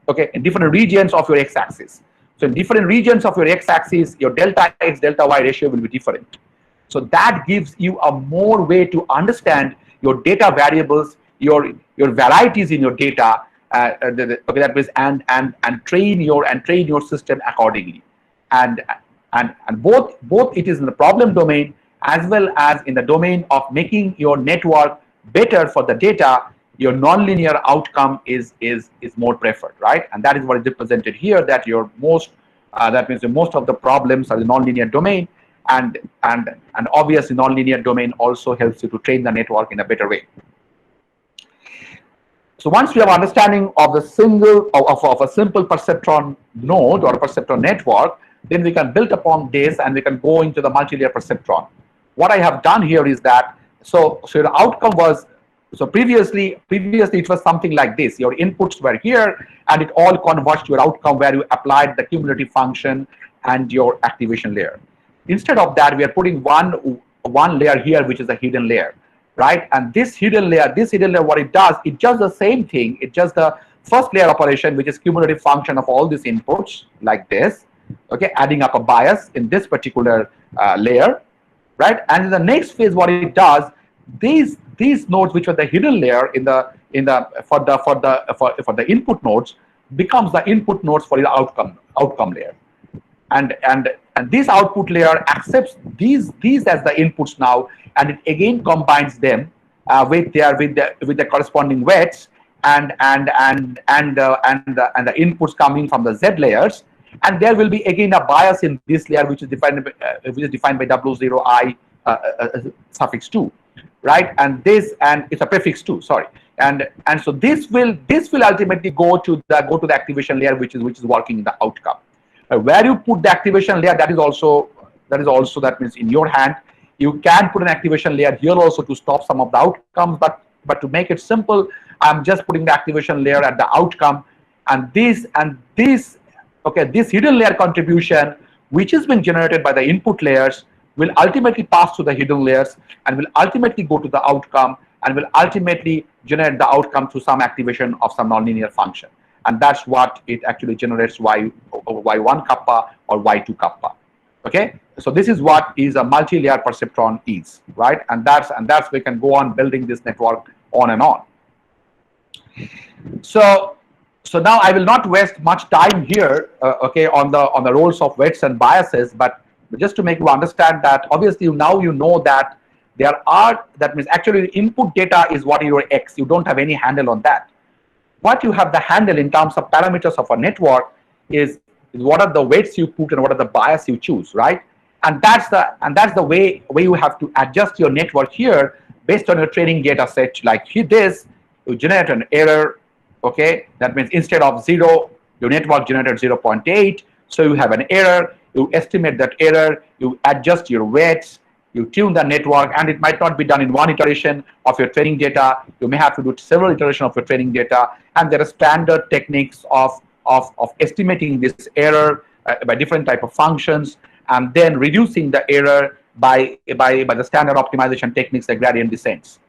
Okay, in different regions of your x-axis. So in different regions of your x-axis, your delta x delta y ratio will be different. So that gives you a more way to understand your data variables, your varieties in your data, okay, that means and train your system accordingly. And both it is in the problem domain as well as in the domain of making your network better for the data. Your nonlinear outcome is more preferred, right? And that is what is represented here. That that means most of the problems are the nonlinear domain. And obviously nonlinear domain also helps you to train the network in a better way. So once we have understanding of the of a simple perceptron node or a perceptron network, then we can build upon this and we can go into the multi-layer perceptron. What I have done here is that so your outcome was, so previously it was something like this. Your inputs were here and it all converged to your outcome where you applied the cumulative function and your activation layer. Instead of that, we are putting one layer here, which is a hidden layer, right? And this hidden layer, what it does the same thing. It just the first layer operation, which is cumulative function of all these inputs, like this, okay, adding up a bias in this particular layer, right? And in the next phase, what it does, these nodes, which are the hidden layer for the input nodes, becomes the input nodes for the outcome layer. And this output layer accepts these as the inputs now, and it again combines them with the corresponding weights and the inputs coming from the Z layers, and there will be again a bias in this layer, which is defined by W0I suffix 2, right? And it's a prefix 2. Sorry, and so this will ultimately go to the activation layer, which is working in the outcome. Where you put the activation layer, that means in your hand. You can put an activation layer here also to stop some of the outcomes, but to make it simple, I'm just putting the activation layer at the outcome, and this hidden layer contribution, which has been generated by the input layers, will ultimately pass to the hidden layers and will ultimately go to the outcome, and will ultimately generate the outcome through some activation of some nonlinear function. And that's what it actually generates y1 kappa or y2 kappa. Okay, so this is what is a multi-layer perceptron is, right? And that's we can go on building this network on and on. So now I will not waste much time here, okay, on the roles of weights and biases, but just to make you understand that obviously now you know that that means actually input data is what your X. You don't have any handle on that. What you have the handle in terms of parameters of a network is what are the weights you put and what are the bias you choose, right? And that's the way you have to adjust your network here based on your training data set. Like this, you generate an error. Okay, that means instead of 0, your network generated 0.8. So you have an error. You estimate that error. You adjust your weights. You tune the network, and it might not be done in one iteration of your training data. You may have to do several iterations of your training data, and there are standard techniques of estimating this error by different type of functions, and then reducing the error by the standard optimization techniques like gradient descents.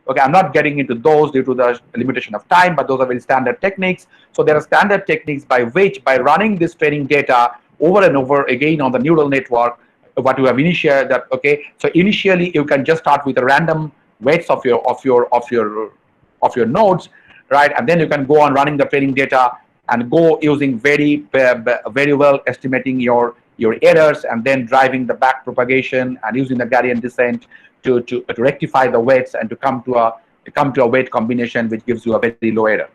Okay, I'm not getting into those due to the limitation of time, but those are very standard techniques. So there are standard techniques by which, by running this training data over and over again on the neural network, what you have initiated that, okay, so initially you can just start with the random weights of your nodes, right? And then you can go on running the training data and go using very well estimating your errors, and then driving the back propagation and using the gradient descent to rectify the weights and to come to a weight combination which gives you a very low error.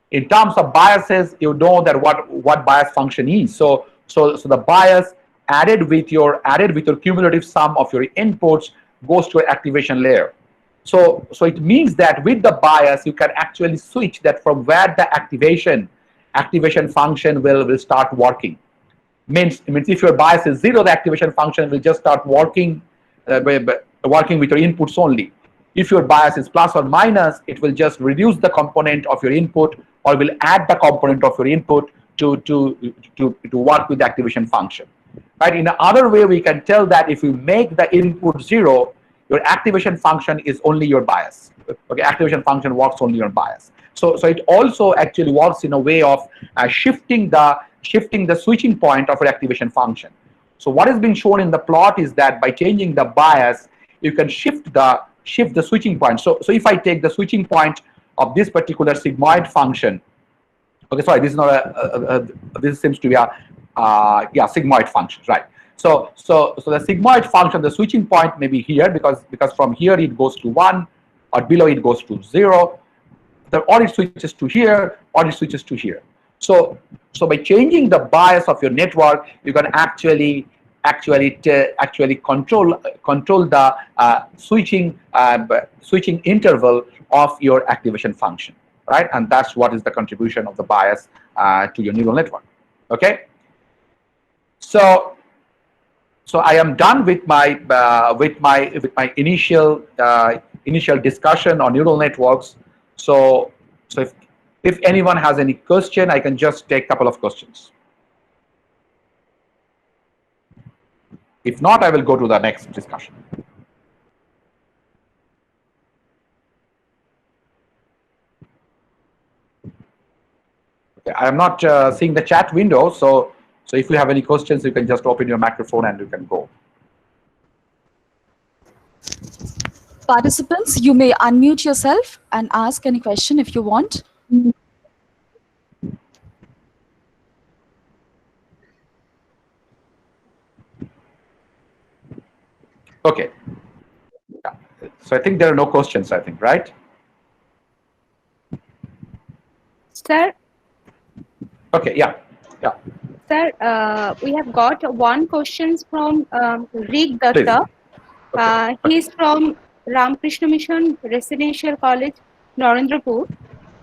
In terms of biases, you know that what bias function is. So the bias added with your cumulative sum of your inputs goes to an activation layer. So it means that with the bias you can actually switch that from where the activation function will start working. Means if your bias is 0, the activation function will just start working with your inputs only. If your bias is plus or minus, it will just reduce the component of your input, or will add the component of your input to work with the activation function. Right? In another way, we can tell that if you make the input 0, your activation function is only your bias. Okay, activation function works only your bias. So it also actually works in a way of shifting the switching point of your activation function. So what is being shown in the plot is that by changing the bias, you can shift the switching point. So if I take the switching point of this particular sigmoid function, okay, sorry, this is not this seems to be a sigmoid function, right? So the sigmoid function, the switching point may be here because from here it goes to 1, or below it goes to 0, or it switches to here, or it switches to here. So by changing the bias of your network, you can actually control the switching interval of your activation function, right? And that's what is the contribution of the bias to your neural network. Okay. So I am done with my initial discussion on neural networks. So if anyone has any question, I can just take a couple of questions. If not, I will go to the next discussion. Okay, I am not seeing the chat window, so if you have any questions, you can just open your microphone and you can go. Participants, you may unmute yourself and ask any question if you want. Okay. Yeah. So I think there are no questions, I think, right? Sir? Okay, yeah. Sir, we have got one question from Rig Datta. Okay. He is from Ramakrishna Mission Residential College, Narendrapur.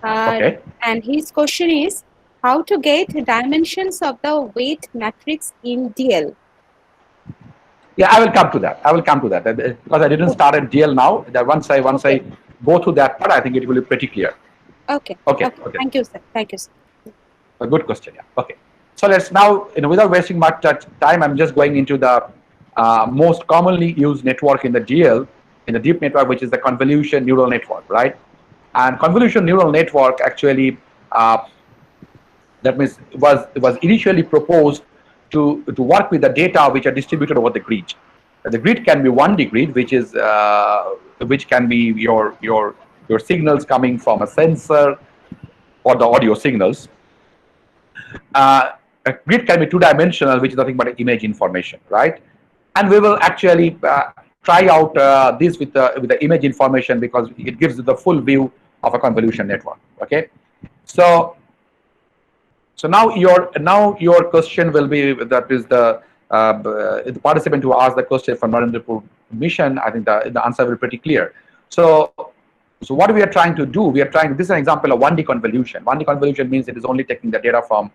Okay. And his question is, how to get dimensions of the weight matrix in DL? Yeah, I will come to that. Because I didn't start at DL now. That once I go through that part, I think it will be pretty clear. Okay. Thank you, sir. A good question. Yeah. Okay. So let's now, without wasting much time, I'm just going into the most commonly used network in the DL. deep network, which is the convolution neural network, right? And convolution neural network actually that means it was initially proposed to work with the data which are distributed over the grid. The grid can be 1D grid, which can be your signals coming from a sensor or the audio signals. A grid can be 2-dimensional, which is nothing but image information, right? And we will actually try out this with the image information, because it gives you the full view of a convolution network. Okay, so now your question will be, that is the participant who asked the question from Narendrapur mission. I think the answer will be pretty clear. So what we are trying to do, this is an example of 1D convolution. 1D convolution means it is only taking the data from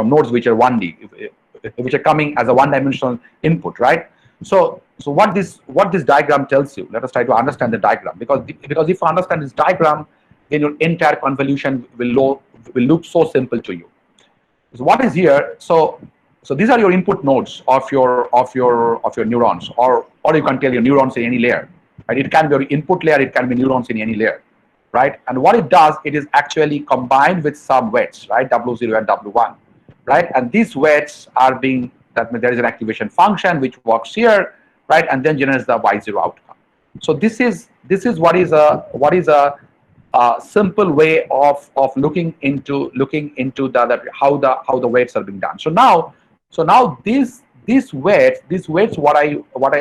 nodes which are 1D, which are coming as a 1-dimensional input, right? So what this diagram tells you, let us try to understand the diagram, because if you understand this diagram, then your entire convolution will look so simple to you. So what is here? So these are your input nodes of your neurons, or you can tell your neurons in any layer, right? It can be your input layer, it can be neurons in any layer, right? And what it does, it is actually combined with some weights, right? W0 and W1, right? And these weights are being, that means there is an activation function which works here, right? And then generates the Y0 outcome. So this is what is a simple way of looking into how the weights are being done. So now these weights, what I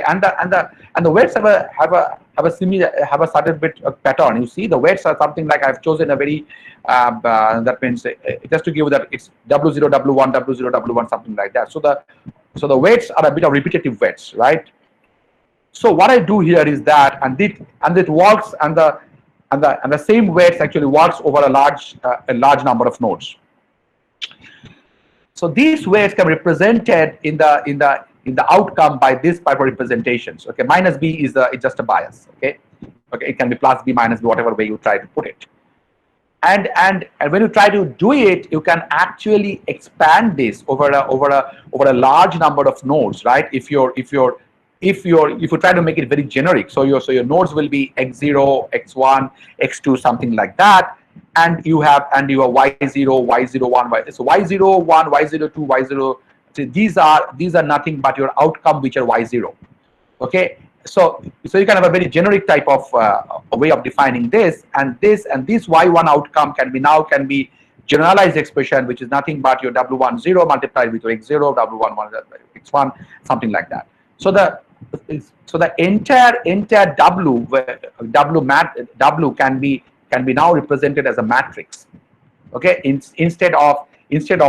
and the weights have a certain bit of pattern. You see, the weights are something like, I've chosen a very that means just to give that it's W0 W1 W0 W1, something like that. So the weights are a bit of repetitive weights, right? So what I do here is that, and it works, and the same weights actually works over a large number of nodes. So these weights can be represented in the outcome by this type of representations. Okay, minus b is just a bias. Okay, it can be plus b minus b, whatever way you try to put it. And when you try to do it, you can actually expand this over a large number of nodes, right? If you try to make it very generic, so your nodes will be x0, x1, x2, something like that, and you have y0, y01, so y01, y02, y0. So these are nothing but your outcome, which are y0. Okay, so you can have a very generic type of way of defining this, and this y1 outcome can be generalized expression, which is nothing but your w10 multiplied with your x0, w11 x1, something like that. So the entire w can be now represented as a matrix. Okay, instead of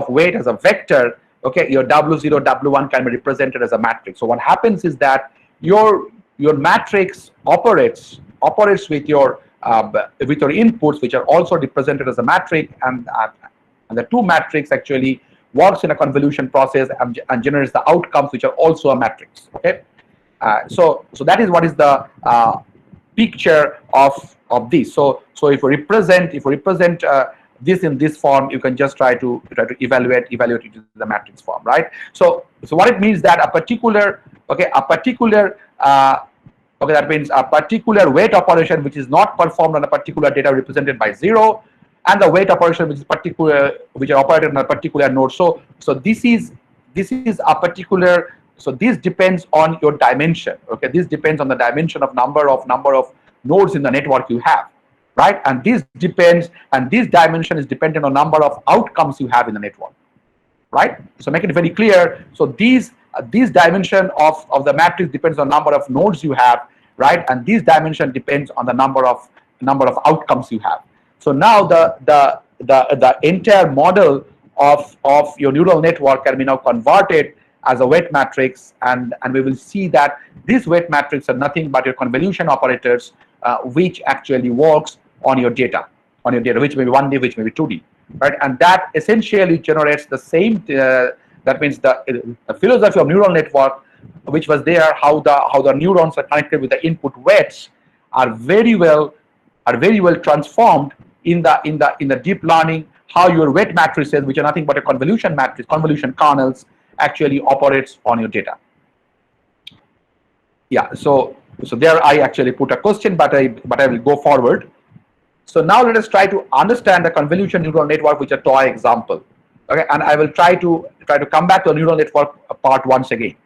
weight as a vector, okay, your w0 w1 can be represented as a matrix. So what happens is that your matrix operates with your inputs, which are also represented as a matrix, and the two matrix actually works in a convolution process and generates the outcomes, which are also a matrix. Okay, so that is what is the picture of this. So if you represent this in this form, you can just try to evaluate it in the matrix form, right? So what it means that a particular that means a particular weight operation which is not performed on a particular data represented by 0, and the weight operation which are operated on a particular node. So this is a particular. So this depends on your dimension. Okay, this depends on the dimension of number of nodes in the network you have, right? And this dimension is dependent on number of outcomes you have in the network, right? So make it very clear. So this dimension of the matrix depends on number of nodes you have, right? And this dimension depends on the number of outcomes you have. So now the entire model of your neural network can be now converted as a weight matrix, and we will see that these weight matrices are nothing but your convolution operators, which actually works on your data, which may be 1D, which may be 2D, right? And that essentially generates the same. That means the philosophy of neural network, which was there, how the neurons are connected with the input weights, are very well transformed in the deep learning. How your weight matrices, which are nothing but a convolution matrix, convolution kernels, actually operates on your data. yeah, so there I actually put a question, but I will go forward. So now let us try to understand the convolution neural network with a toy example. Okay, and I will try to come back to a neural network part once again.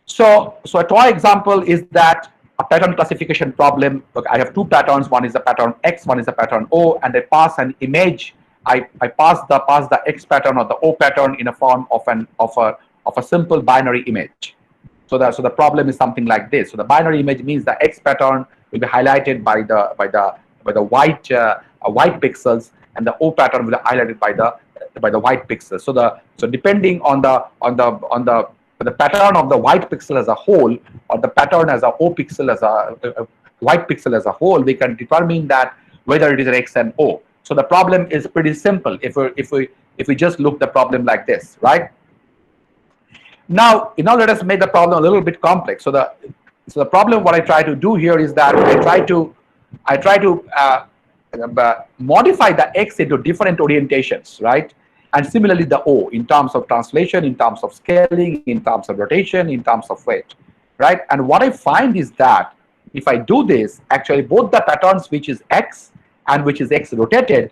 So a toy example is that a pattern classification problem. Okay, I have two patterns. One is the pattern X, one is the pattern O, and I pass an image. I pass the X pattern or the O pattern in a form of a simple binary image. So the problem is something like this. So the binary image means the X pattern will be highlighted by the white white pixels, and the O pattern will be highlighted by the white pixels. So depending on the pattern of the white pixel as a whole, or the pattern as a O pixel as a white pixel as a whole, we can determine that whether it is an X and O. So the problem is pretty simple if we just look the problem like this, right? Now let us make the problem a little bit complex. So the problem, what I try to do here is that I try to modify the X into different orientations, right? And similarly the O, in terms of translation, in terms of scaling, in terms of rotation, in terms of weight, right? And what I find is that if I do this, actually both the patterns which is X and which is X rotated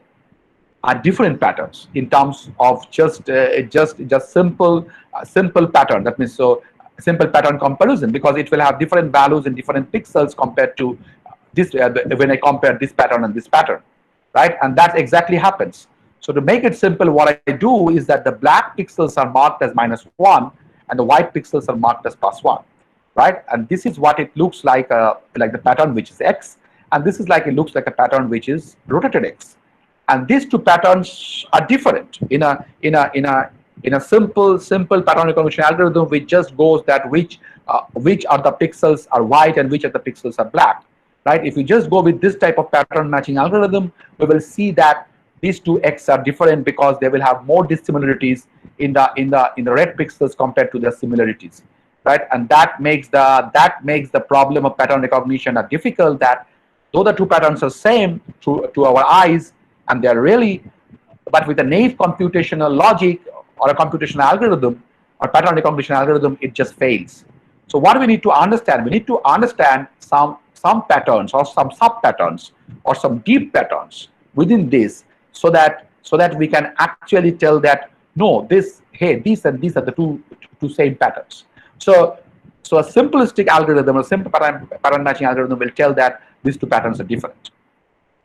are different patterns in terms of just simple pattern. That means simple pattern comparison, because it will have different values in different pixels compared to this when I compare this pattern and this pattern, right? And that exactly happens. So to make it simple, what I do is that the black pixels are marked as -1 and the white pixels are marked as +1, right? And this is what it looks like the pattern which is X, and this is it looks like a pattern which is rotated X. And these two patterns are different in a simple pattern recognition algorithm, which just goes that which are the pixels are white and which of the pixels are black, right? If we just go with this type of pattern matching algorithm, we will see that these two X are different because they will have more dissimilarities in the red pixels compared to their similarities, right? And that makes the problem of pattern recognition difficult. That though the two patterns are same to our eyes, and they are really, but with a naive computational logic or a computational algorithm or pattern recognition algorithm, it just fails. So what we need to understand, we need to understand some patterns or some sub patterns or some deep patterns within this, so that we can actually tell that no, these and these are the two same patterns. So a simplistic algorithm, a simple pattern matching algorithm will tell that these two patterns are different,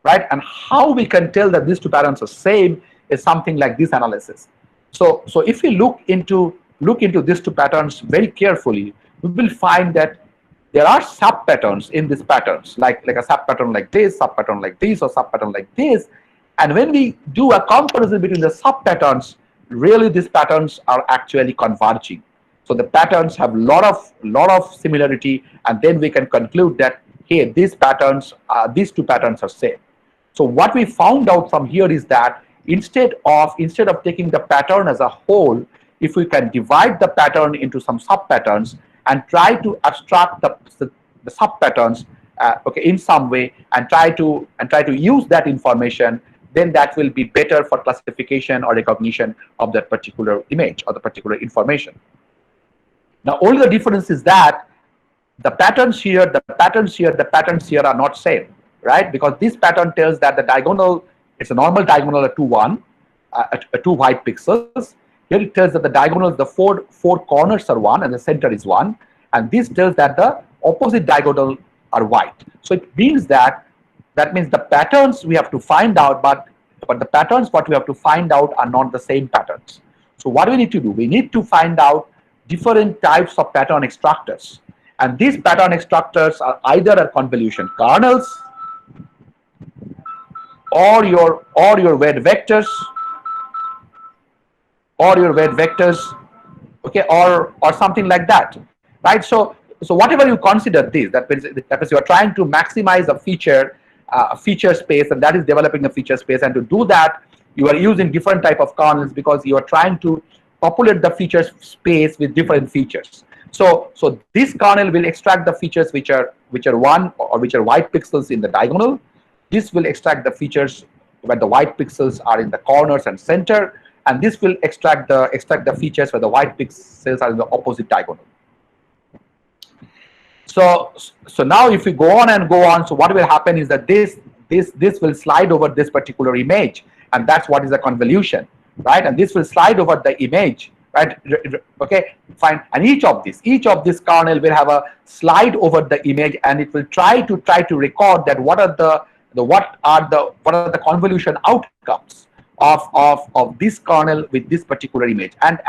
right? And how we can tell that these two patterns are same is something like this analysis. So if we look into these two patterns very carefully, we will find that there are sub patterns in these patterns, like a sub pattern like this, sub pattern like this, or sub pattern like this. And when we do a comparison between the sub patterns, really these patterns are actually converging. So the patterns have lot of similarity, and then we can conclude that hey, these two patterns are same. So what we found out from here is that instead of taking the pattern as a whole, if we can divide the pattern into some sub patterns and try to abstract the sub patterns in some way, and try to use that information, then that will be better for classification or recognition of that particular image or the particular information. Now only the difference is that the patterns here are not same, right? Because this pattern tells that the diagonal, it's a normal diagonal at 2, 1, two white pixels. Here it tells that the diagonal, the four corners are 1 and the center is 1, and this tells that the opposite diagonal are white. So it means that means the patterns we have to find out, but the patterns what we have to find out are not the same patterns. So what we need to do, we need to find out different types of pattern extractors, and these pattern extractors are either a convolution kernels or your weight vectors, okay, or something like that, right? So whatever you consider this, that means you are trying to maximize a feature space, and that is developing a feature space. And to do that, you are using different type of kernels because you are trying to populate the feature space with different features. So this kernel will extract the features which are 1 or which are white pixels in the diagonal. This will extract the features where the white pixels are in the corners and center, and this will extract the features where the white pixels are in the opposite diagonal. So now if we go on and go on, so what will happen is that this will slide over this particular image, and that's what is a convolution, right? And this will slide over the image, right? Okay, fine. And each of this kernel will have a slide over the image, and it will try to record that what are the convolution outcomes of this kernel with this particular image and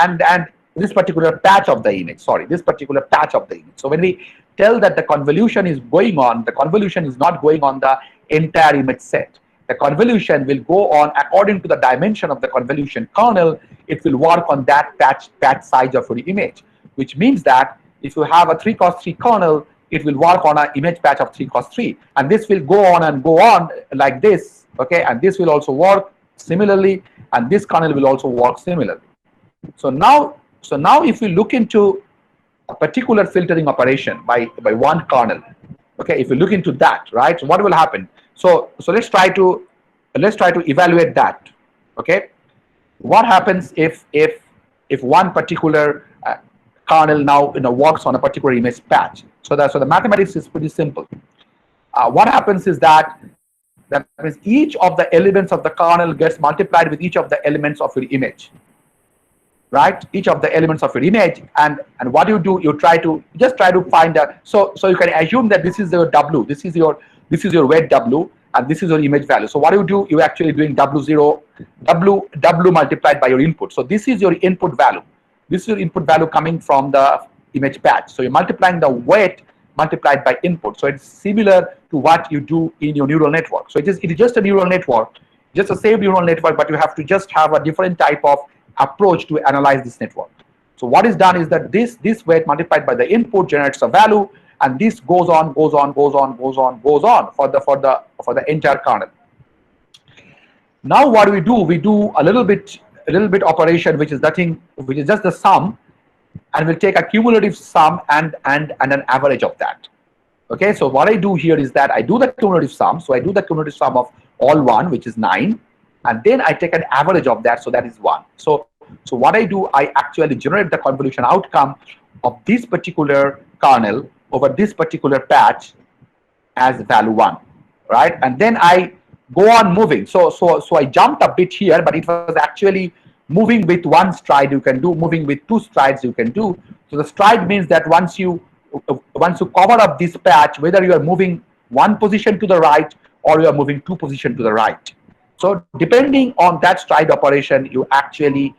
this particular patch of the image. This particular patch of the image. So when we tell that the convolution is going on, the convolution is not going on the entire image set. The convolution will go on according to the dimension of the convolution kernel. It will work on that patch size of your image, which means that if you have a 3x3 kernel, it will work on an image patch of 3x3, and this will go on and go on like this, okay? And this will also work similarly, and this kernel will also work similarly. So now if we look into a particular filtering operation by one kernel, okay, if you look into that, right, so what will happen? So let's try to evaluate that, okay? What happens if one particular kernel now works on a particular image patch? So the mathematics is pretty simple. What happens is that means each of the elements of the kernel gets multiplied with each of the elements of your image, right? Each of the elements of your image, and what you do, you try to find a, so you can assume that this is your W, this is your weight W, and this is your image value. So what you do, you actually doing W0, W multiplied by your input. So this is your input value. This is your input value coming from the image patch. So you're multiplying the weight multiplied by input. So it's similar to what you do in your neural network. So it is just a neural network, just the same neural network, but you have to just have a different type of approach to analyze this network. So what is done is that this weight multiplied by the input generates a value, and this goes on for the entire kernel. Now what we do a little bit operation, which is nothing, which is just the sum, and we'll take a cumulative sum and an average of that. Okay, so what I do here is that I do the cumulative sum. So I do the cumulative sum of all 1, which is 9, and then I take an average of that, so that is 1. So what I do, I actually generate the convolution outcome of this particular kernel over this particular patch as value 1, right? And then I go on moving. So I jumped a bit here, but it was actually moving with 1 stride you can do, moving with 2 strides you can do. So the stride means that once you cover up this patch, whether you are moving 1 position to the right or you are moving 2 positions to the right. So depending on that stride operation, you actually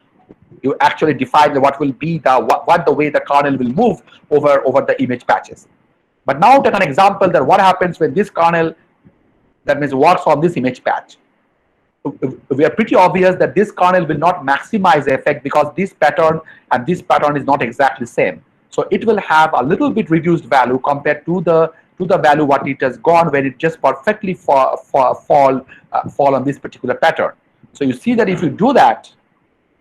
define what will be the way the kernel will move over the image patches. But now take an example that what happens when this kernel, that means works on this image patch. We are pretty obvious that this kernel will not maximize the effect because this pattern and this pattern is not exactly same. So it will have a little bit reduced value compared to the value what it has gone, where it just perfectly fall on this particular pattern. So you see that if you do that,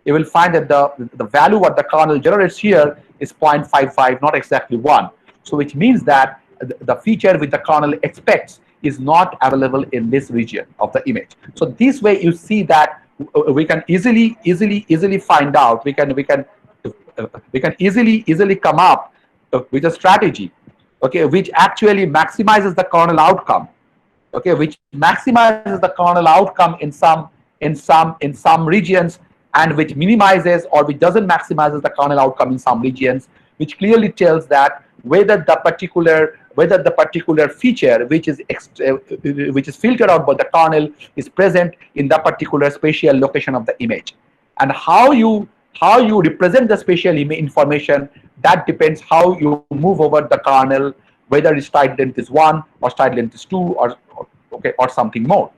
you will find that the value what the kernel generates here is 0.55, not exactly 1. So which means that the feature which the kernel expects is not available in this region of the image. So this way you see that we can easily find out, we can easily come up with a strategy, okay, which actually maximizes the kernel outcome, okay, which maximizes the kernel outcome in some regions, and which minimizes or which doesn't maximizes the kernel outcome in some regions, which clearly tells that whether the particular feature which is filtered out by the kernel is present in the particular spatial location of the image. And how you represent the spatial information, that depends how you move over the kernel, whether its stride length is 1 or stride length is 2 or something more.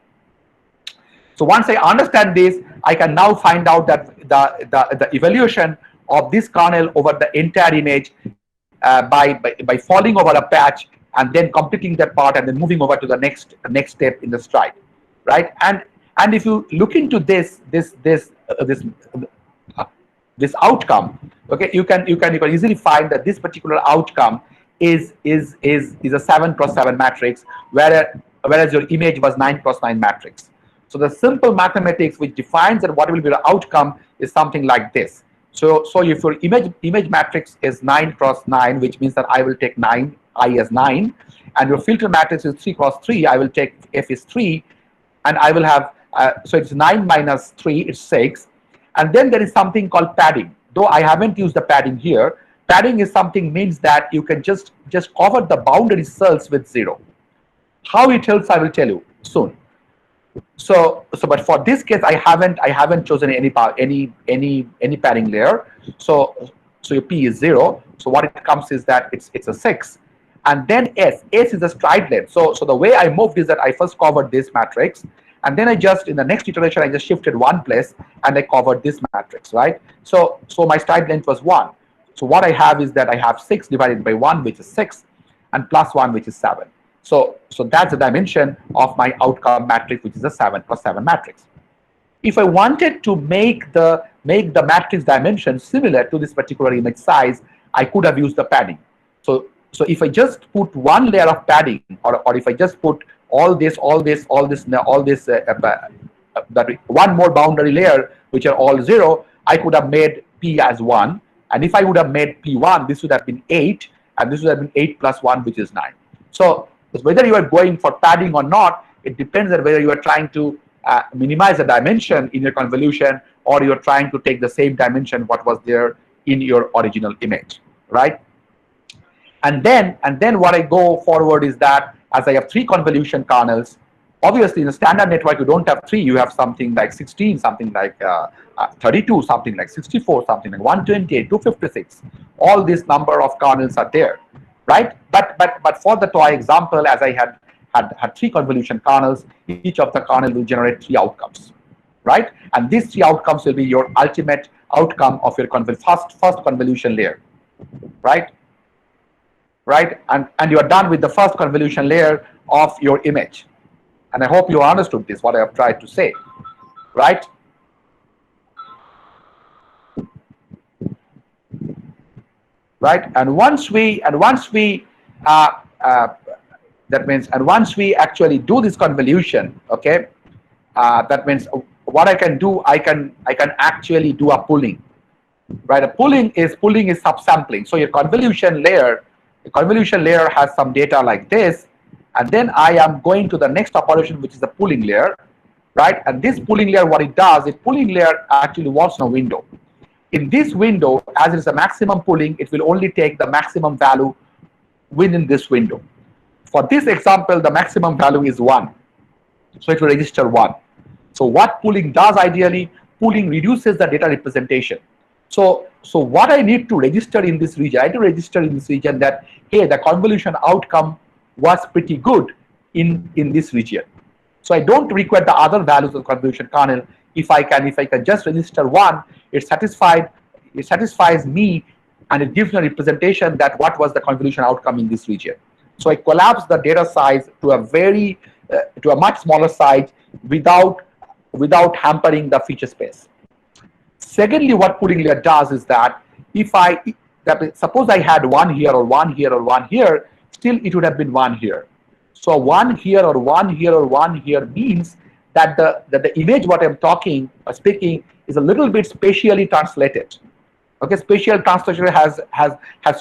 So once I understand this, I can now find out that the evaluation of this kernel over the entire image by falling over a patch and then completing that part and then moving over to the next step in the stride, right? And if you look into this outcome, okay, you can easily find that this particular outcome is a 7x7 matrix, whereas your image was 9x9 matrix. So the simple mathematics which defines that what will be the outcome is something like this. So if your image matrix is 9x9, which means that I will take 9 I as 9, and your filter matrix is 3 cross 3. I will take F is 3, and I will have, so it's 9 minus 3, it's 6. And then there is something called padding. Though I haven't used the padding here, padding is something means that you can just cover the boundary cells with 0. How it helps, I will tell you soon. So but for this case, I haven't chosen any padding layer. So your P is 0. So what it comes is that it's a 6. And then S is the stride length. So the way I moved is that I first covered this matrix, and then I just, in the next iteration, I just shifted one place and I covered this matrix, right? So my stride length was 1. So what I have is that I have 6 divided by 1, which is 6, and plus 1, which is 7. So that's the dimension of my outcome matrix, which is a 7 plus 7 matrix. If I wanted to make the matrix dimension similar to this particular image size, I could have used the padding. So if I just put one layer of padding, or if I just put that one more boundary layer, which are all 0, I could have made P as 1. And if I would have made P1, this would have been 8, and this would have been 8 plus 1, which is 9. So whether you are going for padding or not, it depends on whether you are trying to minimize the dimension in your convolution, or you are trying to take the same dimension what was there in your original image, right? And then what I go forward is that as I have 3 convolution kernels, obviously in a standard network you don't have 3, you have something like 16, something like 32, something like 64, something like 128, 256. All this number of kernels are there, right? But for the toy example, as I had 3 convolution kernels, each of the kernel will generate 3 outcomes, right? And these 3 outcomes will be your ultimate outcome of your first convolution layer, right? And you are done with the first convolution layer of your image. And I hope you understood this, what I have tried to say, right? Right, and once we actually do this convolution, okay, that means what I can do, I can actually do a pooling, right? A pooling is subsampling. So your convolution layer has some data like this, and then I am going to the next operation, which is the pooling layer, right? And this pooling layer, what it does, pooling layer actually works in a window. In this window, as it is a maximum pooling, it will only take the maximum value within this window. For this example, the maximum value is 1. So it will register 1. So what pooling does ideally, pooling reduces the data representation. So what I need to register in this region, I need to register in this region that, hey, the convolution outcome was pretty good in this region. So I don't require the other values of the convolution kernel. If I can just register 1, it satisfies me, and it gives me a representation that what was the convolution outcome in this region. So I collapse the data size to a much smaller size without hampering the feature space. Secondly, what pooling layer does is that suppose I had 1 here or 1 here or 1 here, still it would have been 1 here. So 1 here or 1 here or 1 here means that the image what I'm speaking is a little bit spatially translated. Okay, spatial translation has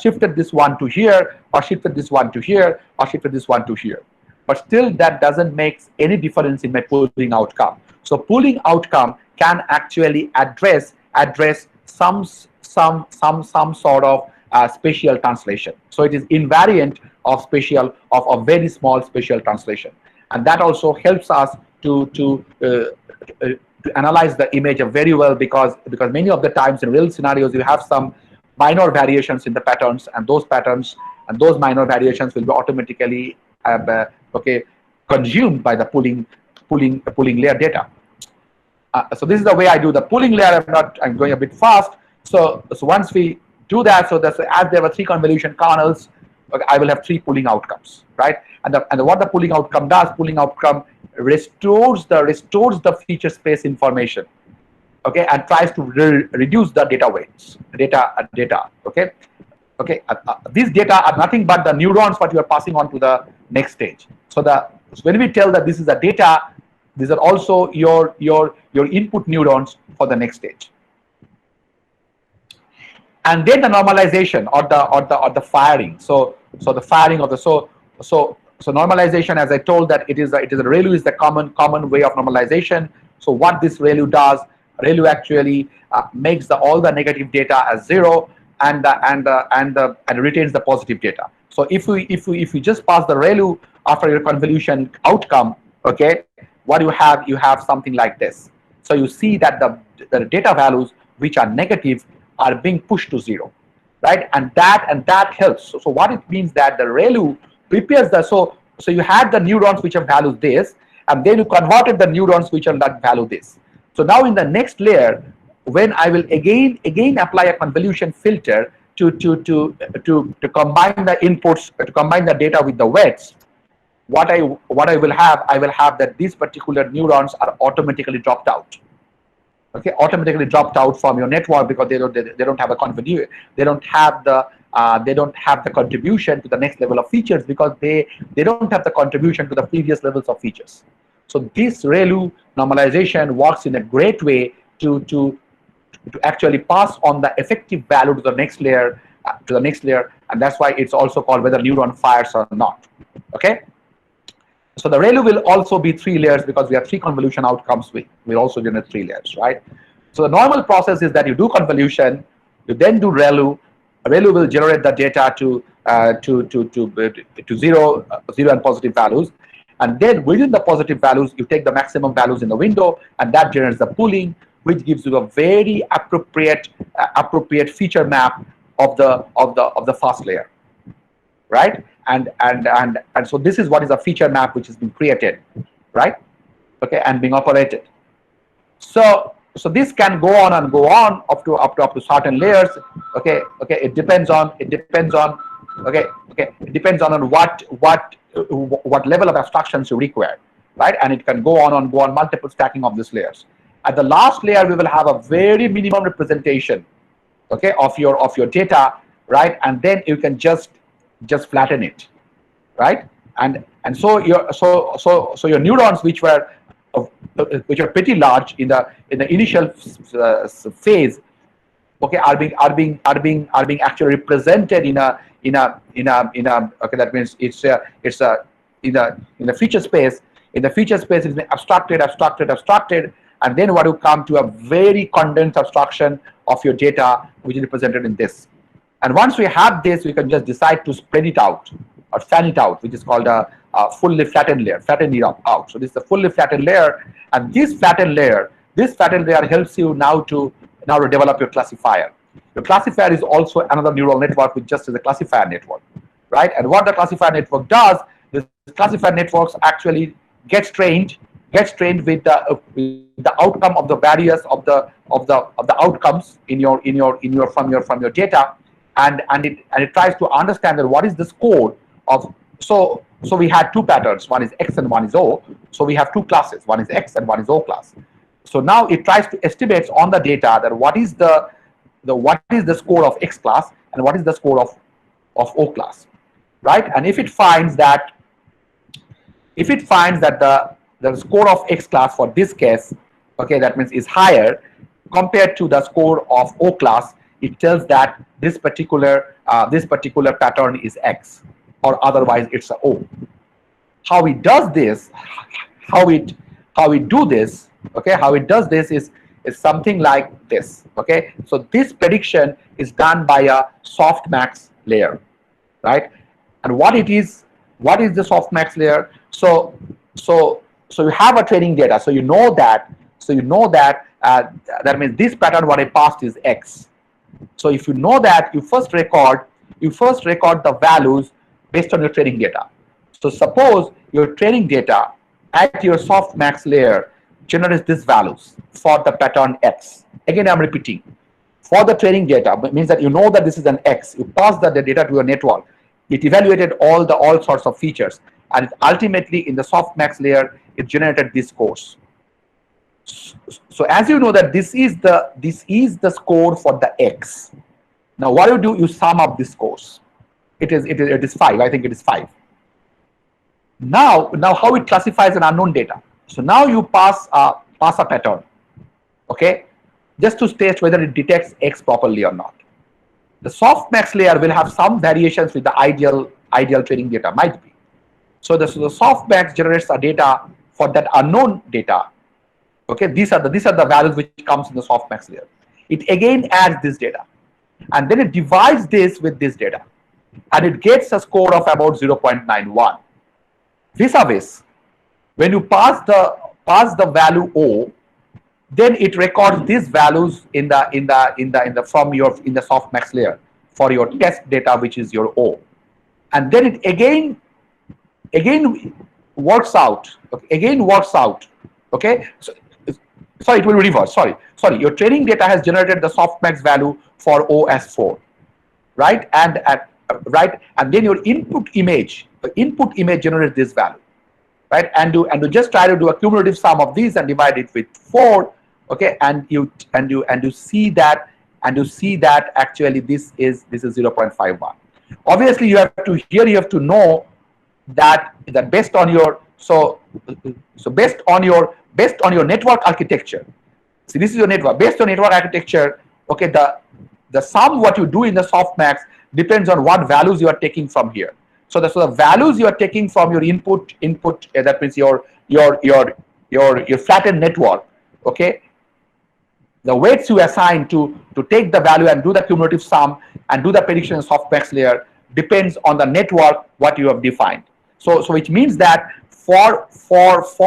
shifted this one to here, or shifted this one to here, or shifted this one to here. But still, that doesn't make any difference in my pooling outcome. So pooling outcome can actually address some sort of spatial translation. So it is invariant of very small spatial translation, and that also helps us to analyze the image very well, because many of the times in real scenarios you have some minor variations in the patterns, and those minor variations will be automatically consumed by the pooling layer data. So this is the way I do the pooling layer. I'm going a bit fast. So once we do that, so that's as there were 3 convolution kernels, I will have 3 pooling outcomes, right? And what the pooling outcome does, pooling outcome restores the feature space information, okay, and tries to reduce the data weights, data. Okay. These data are nothing but the neurons what you are passing on to the next stage. So when we tell that this is the data, these are also your input neurons for the next stage. And then the normalization or the firing. So so the firing of the so normalization, as I told, that it is a ReLU is the common way of normalization. So what this ReLU does, ReLU actually makes all the negative data as 0 and retains the positive data. So if we just pass the ReLU after your convolution outcome, okay, what you have something like this. So you see that the data values which are negative are being pushed to 0, right? And that helps. So what it means that the ReLU prepares the so you had the neurons which have values this, and then you converted the neurons which are that value this. So now in the next layer, when I will again apply a convolution filter to combine the inputs, to combine the data with the weights, what I will have that these particular neurons are automatically dropped out. Okay, automatically dropped out from your network because they don't have a convolution, they don't have the contribution to the next level of features because they don't have the contribution to the previous levels of features. So this ReLU normalization works in a great way to actually pass on the effective value to the next layer, and that's why it's also called whether neuron fires or not. Okay. So the ReLU will also be 3 layers because we have 3 convolution outcomes. We also generate 3 layers, right? So the normal process is that you do convolution, you then do ReLU. ReLU will generate the data to 0 and positive values, and then within the positive values, you take the maximum values in the window, and that generates the pooling, which gives you a very appropriate feature map of the first layer, right? And so this is what is a feature map which has been created, right? Okay, and being operated. So this can go on and go on up to certain layers. Okay, it depends on what level of abstractions you require, right? And it can go on multiple stacking of these layers. At the last layer, we will have a very minimum representation, okay, of your data, right? And then you can just flatten it, right? And so your neurons, which were pretty large in the initial phase, okay, are being actually represented in a okay, that means it's in the feature space. In the feature space, it's been abstracted, and then what will come to a very condensed abstraction of your data, which is represented in this. And once we have this, we can just decide to spread it out or fan it out, which is called a fully flattened layer, flatten it out. So this is a fully flattened layer, and this flattened layer helps you now to develop your classifier. The classifier is also another neural network, which just is a classifier network, right? And what the classifier network does, this classifier networks actually gets trained with the outcome of the various of the outcomes in your from your data, and it tries to understand that what is the score of. So we had 2 patterns, one is X and one is O. So we have 2 classes, one is X and one is O class. So now it tries to estimate on the data that what is the score of X class and what is the score of O class, right? And if it finds that the score of X class for this case, okay, that means is higher compared to the score of O class, it tells that this particular pattern is X, or otherwise it's a O. How it does this, how it do this, okay, how it does this is something like this, okay. So this prediction is done by a softmax layer, right? And what is the softmax layer? So you have a training data, so you know that that means this pattern what I passed is X. So if you know that, you first record the values based on your training data. So suppose your training data at your softmax layer generates these values for the pattern X. Again, I'm repeating. For the training data, it means that you know that this is an X. You pass the data to your network. It evaluated all sorts of features, and ultimately in the softmax layer, it generated this scores. So as you know that this is the score for the X. Now what you do, you sum up these scores. It is 5. I think it is 5. Now how it classifies an unknown data. So now you pass a pattern, okay, just to test whether it detects X properly or not. The softmax layer will have some variations with the ideal ideal training data might be. So the softmax generates a data for that unknown data. Okay, these are the values which comes in the softmax layer. It again adds this data, and then it divides this with this data, and it gets a score of about 0.91. Vis-a-vis, when you pass the value O, then it records these values in the softmax layer for your test data, which is your O, and then it again works out. Okay, so sorry, it will reverse. Sorry, your training data has generated the softmax value for O as 4, right? And then your input image generates this value, right? And you just try to do a cumulative sum of these and divide it with 4. Okay, and you see that actually this is 0.51. Obviously, you have to know that based on your network architecture. See, this is your network. Based on network architecture, okay, the sum what you do in the softmax depends on what values you are taking from here. So the values you are taking from your input that means your flattened network. Okay, the weights you assign to take the value and do the cumulative sum and do the prediction in softmax layer depends on the network what you have defined. So which means that for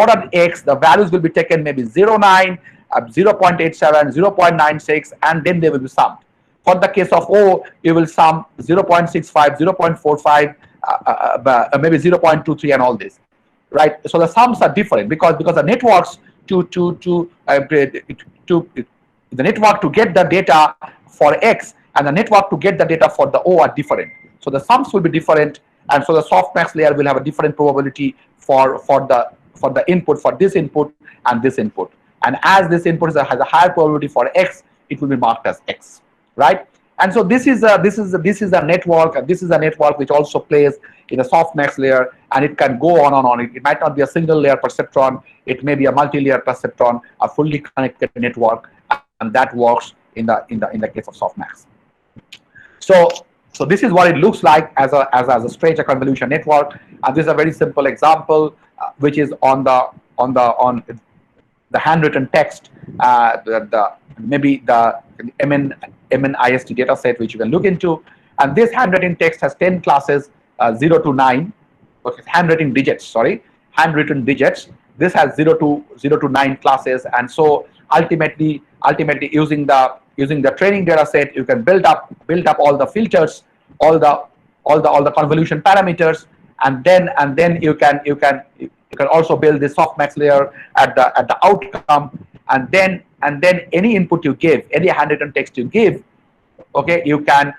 an X, the values will be taken maybe 0.9, 0.87, 0.96, and then they will be summed. For the case of O, you will sum 0.65, 0.45, maybe 0.23, and all this, right? So the sums are different because the networks the network to get the data for X and the network to get the data for the O are different. So the sums will be different, and so the softmax layer will have a different probability for the input, for this input and this input. And as this input has a higher probability for X, it will be marked as X, right? And so this is a network, and this is a network which also plays in a softmax layer, and it can go on and on. It might not be a single layer perceptron, it may be a multi-layer perceptron, a fully connected network, and that works in the case of softmax. So this is what it looks like as a straight convolution network, and this is a very simple example, which is on the handwritten text, maybe the MNIST data set which you can look into, and this handwritten text has 10 classes, 0 to 9, okay, handwritten digits. This has 0 to 9 classes, and so ultimately using the training data set, you can build up all the filters, all the convolution parameters, and then you can also build this softmax layer at the outcome, and then any input you give, any handwritten text you give, okay, you can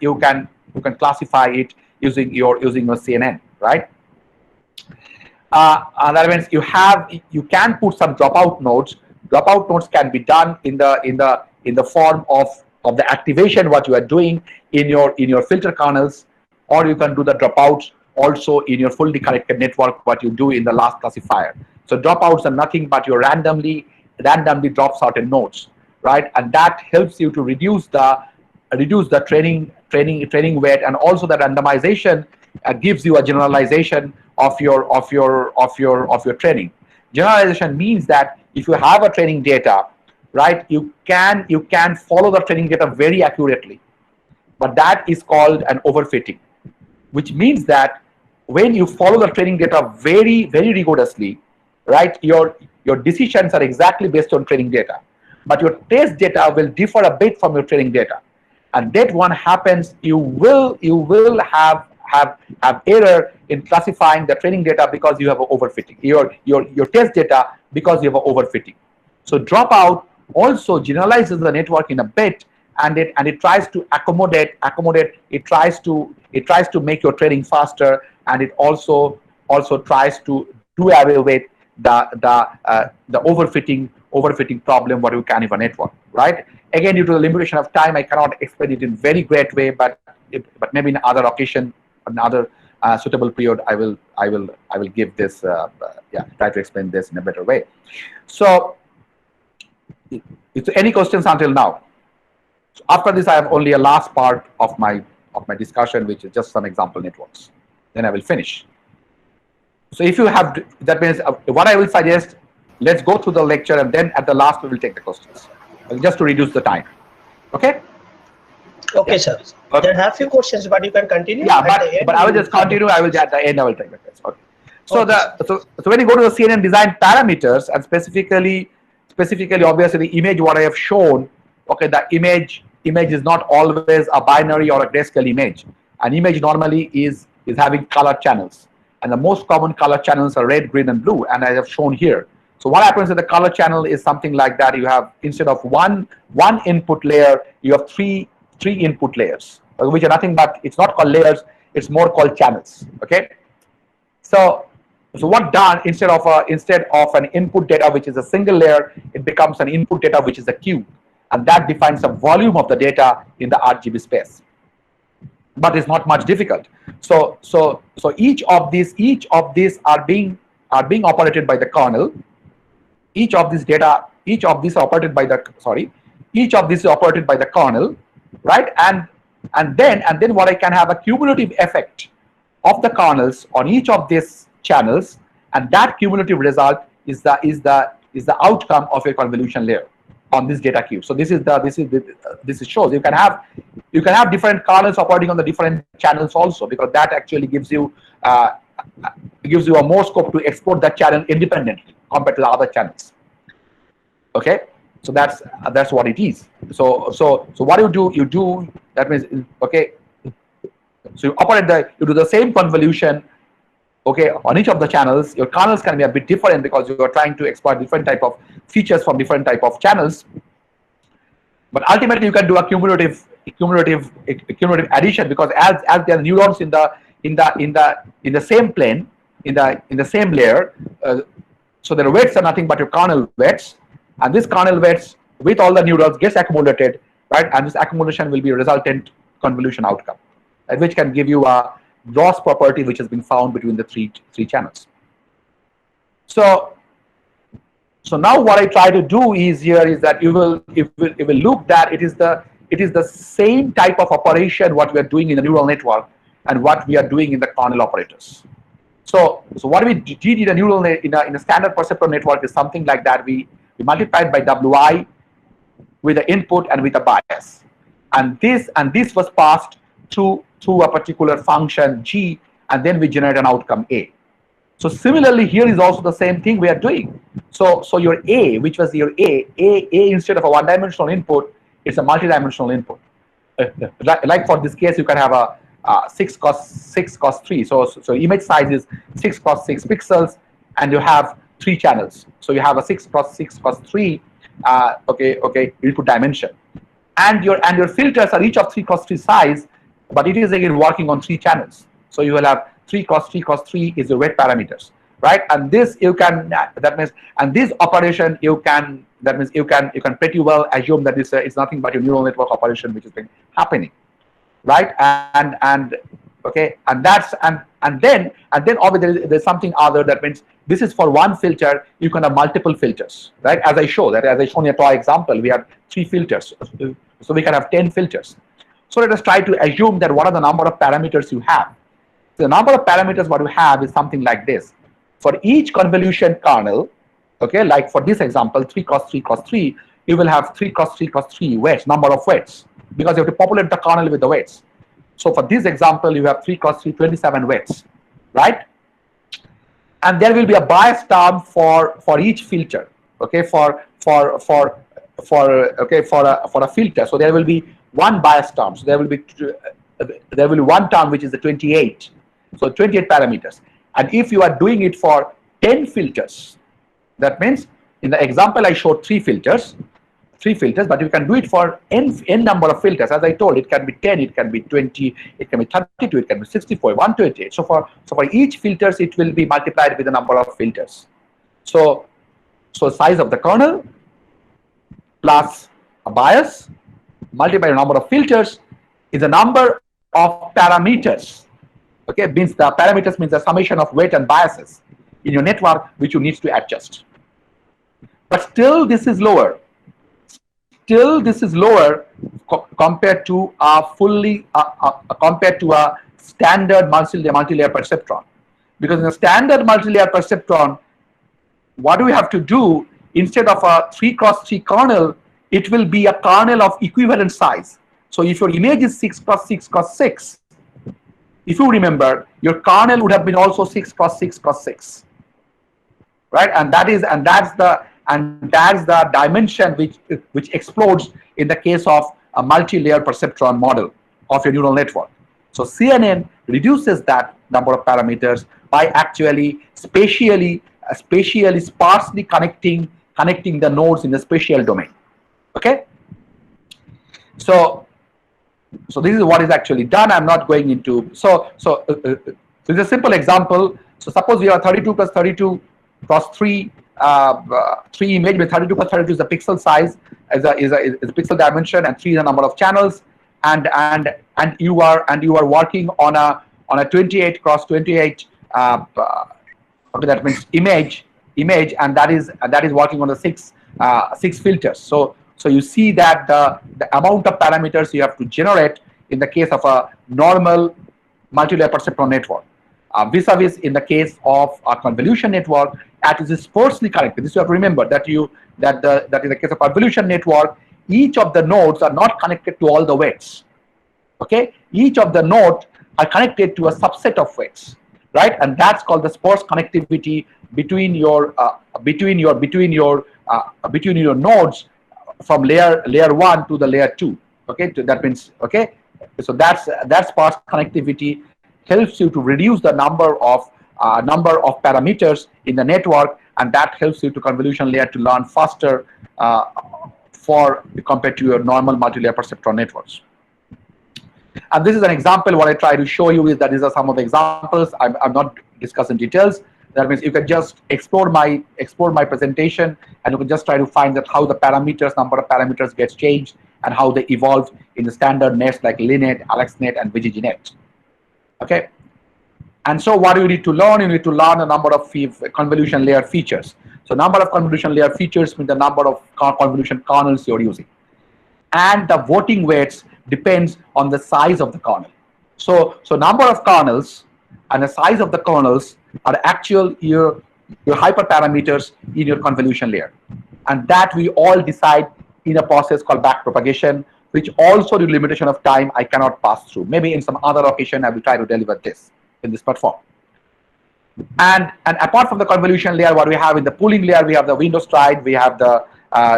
classify it using your CNN, right? That means you can put some dropout nodes. Dropout nodes can be done in the form of the activation what you are doing in your filter kernels, or you can do the dropouts also in your fully connected network what you do in the last classifier. So dropouts are nothing but you randomly drop certain nodes, right? And that helps you to reduce the training weight, and also the randomization gives you a generalization of your training. Generalization means that if you have a training data, right, you can follow the training data very accurately, but that is called an overfitting, which means that when you follow the training data very, very rigorously, right, your decisions are exactly based on training data, but your test data will differ a bit from your training data, and that one happens, you will have error in classifying the training data because you have an overfitting, your test data because you have an overfitting. So dropout also generalizes the network in a bit, and it tries to accommodate. It tries to make your training faster, and it also tries to do away with the overfitting problem what you can have a network, right? Again, due to the limitation of time, I cannot explain it in very great way, but maybe in other occasion, another suitable period, I will give this try to explain this in a better way. So any questions until now? So after this, I have only a last part of my discussion, which is just some example networks. then I will finish. So if you have, that means what I will suggest, let's go through the lecture and then at the last we will take the questions, just to reduce the time. Okay? Okay, sir. Okay. There are few questions, but you can continue. Yeah, but I will just continue. I will at the end. I will take the questions. Okay. So so when you go to the CNN design parameters, and specifically, obviously the image what I have shown. Okay, the image is not always a binary or a grayscale image. An image normally is having color channels, and the most common color channels are red, green, and blue. And I have shown here. So what happens with the color channel is something like that. You have, instead of one input layer, you have three input layers, which are nothing but, it's not called layers, it's more called channels. Okay, so what done, instead of an input data which is a single layer, it becomes an input data which is a cube, and that defines the volume of the data in the RGB space. But it's not much difficult. So each of these are being operated by the kernel. Each of these is operated by the kernel, right? And then what I can have a cumulative effect of the kernels on each of these channels, and that cumulative result is the outcome of a convolution layer on this data cube. So this shows you can have different kernels operating on the different channels also, because that actually gives you a more scope to export that channel independently compared to the other channels. Okay, so that's what it is. So what you do that means, okay, so you do the same convolution, okay, on each of the channels. Your kernels can be a bit different because you are trying to exploit different type of features from different type of channels, but ultimately you can do a cumulative addition, because as there are neurons in the same plane, in the same layer, so their weights are nothing but your kernel weights, and this kernel weights with all the neurons gets accumulated, right? And this accumulation will be a resultant convolution outcome, which can give you a loss property which has been found between the three channels. So now what I try to do is that you will look that it is the same type of operation what we are doing in the neural network and what we are doing in the kernel operators. So what we did in a neural in a standard perceptor network is something like that. We multiplied by Wi with the input and with a bias, and this was passed through a particular function G, and then we generate an outcome A. So similarly, here is also the same thing we are doing. So your A, which was your A instead of a one-dimensional input, it's a multi-dimensional input. Like for this case, you can have a 6 cos 3. So image size is 6 cos 6 pixels, and you have 3 channels. So you have a 6 cos 3 input dimension, and your filters are each of 3 cos 3 size, but it is again working on 3 channels. So you will have 3 cos 3 is your weight parameters, right? And this you can and this operation you can pretty well assume that it's nothing but your neural network operation which has been happening, right? And then obviously there's something other. That means this is for one filter. You can have multiple filters, right? As I shown in a toy example, we have 3 filters, so we can have 10 filters. So let us try to assume that what are the number of parameters you have. So the number of parameters what you have is something like this. For each convolution kernel, okay, like for this example, 3 cos 3, you will have 3 cos 3 weights, number of weights, because you have to populate the kernel with the weights. So for this example, you have 3 cos 3, 27 weights, right? And there will be a bias term for each filter, okay, for a filter. So there will be one bias term. So there will be one term which is the 28. So 28 parameters. And if you are doing it for 10 filters, that means in the example I showed 3 filters, but you can do it for n number of filters. As I told, it can be 10, it can be 20, it can be 32, it can be 64, 128. So for each filters, it will be multiplied with the number of filters. So size of the kernel plus a bias multiplied by the number of filters is the number of parameters. Okay, means the parameters means the summation of weight and biases in your network which you need to adjust. But still, this is lower. Compared to a standard multi-layer perceptron. Because in a standard multi-layer perceptron, what do we have to do? Instead of a 3x3 kernel, it will be a kernel of equivalent size. So if your image is 6x6x6, if you remember, your kernel would have been also 6x6x6, right? And that's the dimension which explodes in the case of a multi-layer perceptron model of your neural network. So CNN reduces that number of parameters by actually spatially sparsely connecting the nodes in the spatial domain. Okay. So this is what is actually done. I'm not going into this is a simple example. So suppose we have 32 plus 32 cross 3 image, where 32 plus 32 is the pixel size, is a pixel dimension, and 3 is the number of channels, and you are working on a 28 cross 28 okay, that means image, and that is working on the six filters. So you see that the amount of parameters you have to generate in the case of a normal multi-layer perceptron network, vis-a-vis in the case of a convolution network, it is sparsely connected. This you have to remember, that in the case of convolution network, each of the nodes are not connected to all the weights. Okay, each of the nodes are connected to a subset of weights, right? And that's called the sparse connectivity between your nodes from layer 1 to the layer 2. Okay, so that means, okay, so that sparse connectivity helps you to reduce the number of parameters in the network, and that helps you to convolution layer to learn faster compared to your normal multi-layer perceptron networks. And this is an example. What I try to show you is that these are some of the examples. I'm not discussing details. That means you can just explore my presentation, and you can just try to find that how the number of parameters gets changed, and how they evolve in the standard nets like LINET, AlexNet, and VGGNet. Okay. And so what do you need to learn? You need to learn a number of convolution layer features. So number of convolution layer features means the number of convolution kernels you're using. And the voting weights depends on the size of the kernel. So number of kernels and the size of the kernels are actual your hyperparameters in your convolution layer. And that we all decide in a process called backpropagation, which also due to limitation of time I cannot pass through. Maybe in some other occasion I will try to deliver this in this platform. And apart from the convolution layer, what we have in the pooling layer, we have the window stride, we have the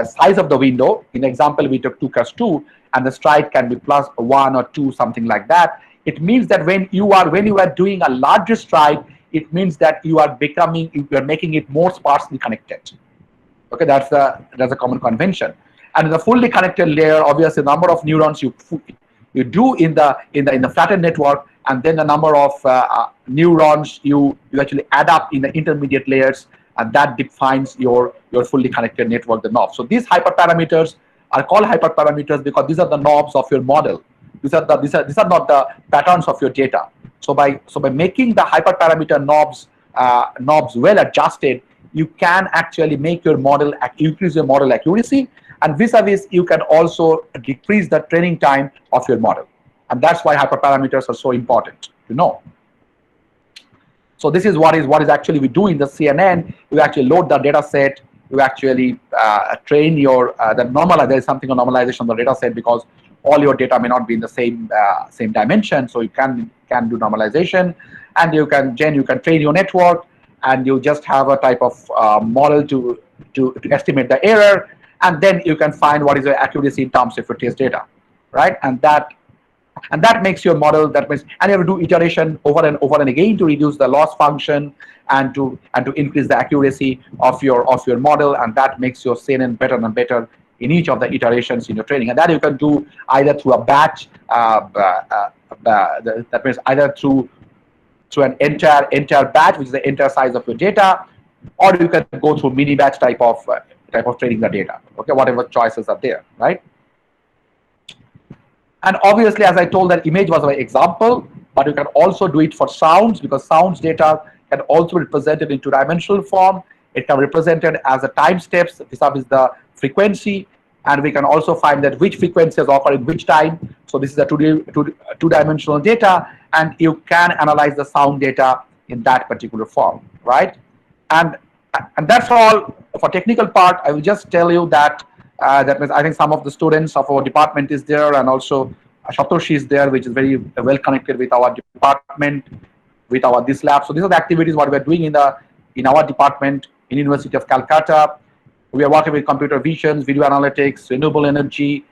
size of the window. In the example, we took 2x2, and the stride can be plus 1 or 2, something like that. It means that when you are doing a larger stride, it means that you are making it more sparsely connected. Okay, that's a common convention. And in the fully connected layer, obviously the number of neurons you do in the flattened network, and then the number of neurons you actually add up in the intermediate layers, and that defines your fully connected network, the knobs. So these hyperparameters are called hyperparameters because these are the knobs of your model. These are not the patterns of your data. So by making the hyperparameter knobs well adjusted, you can actually make your model increase your model accuracy, and vis-a-vis you can also decrease the training time of your model. And that's why hyperparameters are so important to know. So this is what is actually we do in the CNN. You actually load the data set. You actually train your there is something on normalization of the data set, because all your data may not be in the same dimension. So you can do normalization, and you can train your network, and you just have a type of model to estimate the error, and then you can find what is the accuracy in terms of your test data, right? And that makes your model, and you have to do iteration over and again to reduce the loss function and to increase the accuracy of your model, and that makes your CNN better and better in each of the iterations in your training. And that you can do either through a batch, that means either through an entire batch, which is the entire size of your data, or you can go through mini batch type of training the data. Okay, whatever choices are there, right? And obviously, as I told, that image was my example, but you can also do it for sounds, because sounds data can also be represented in two-dimensional form. It can be represented as a time steps, this is the frequency, and we can also find that which frequencies occur in which time. So this is a two-dimensional data, and you can analyze the sound data in that particular form, right? And that's all for technical part. I will just tell you that that means I think some of the students of our department is there, and also Satoshi is there, which is very well connected with our department, with our this lab. So these are the activities what we are doing in our department in University of Calcutta. We are working with computer vision, video analytics, renewable energy,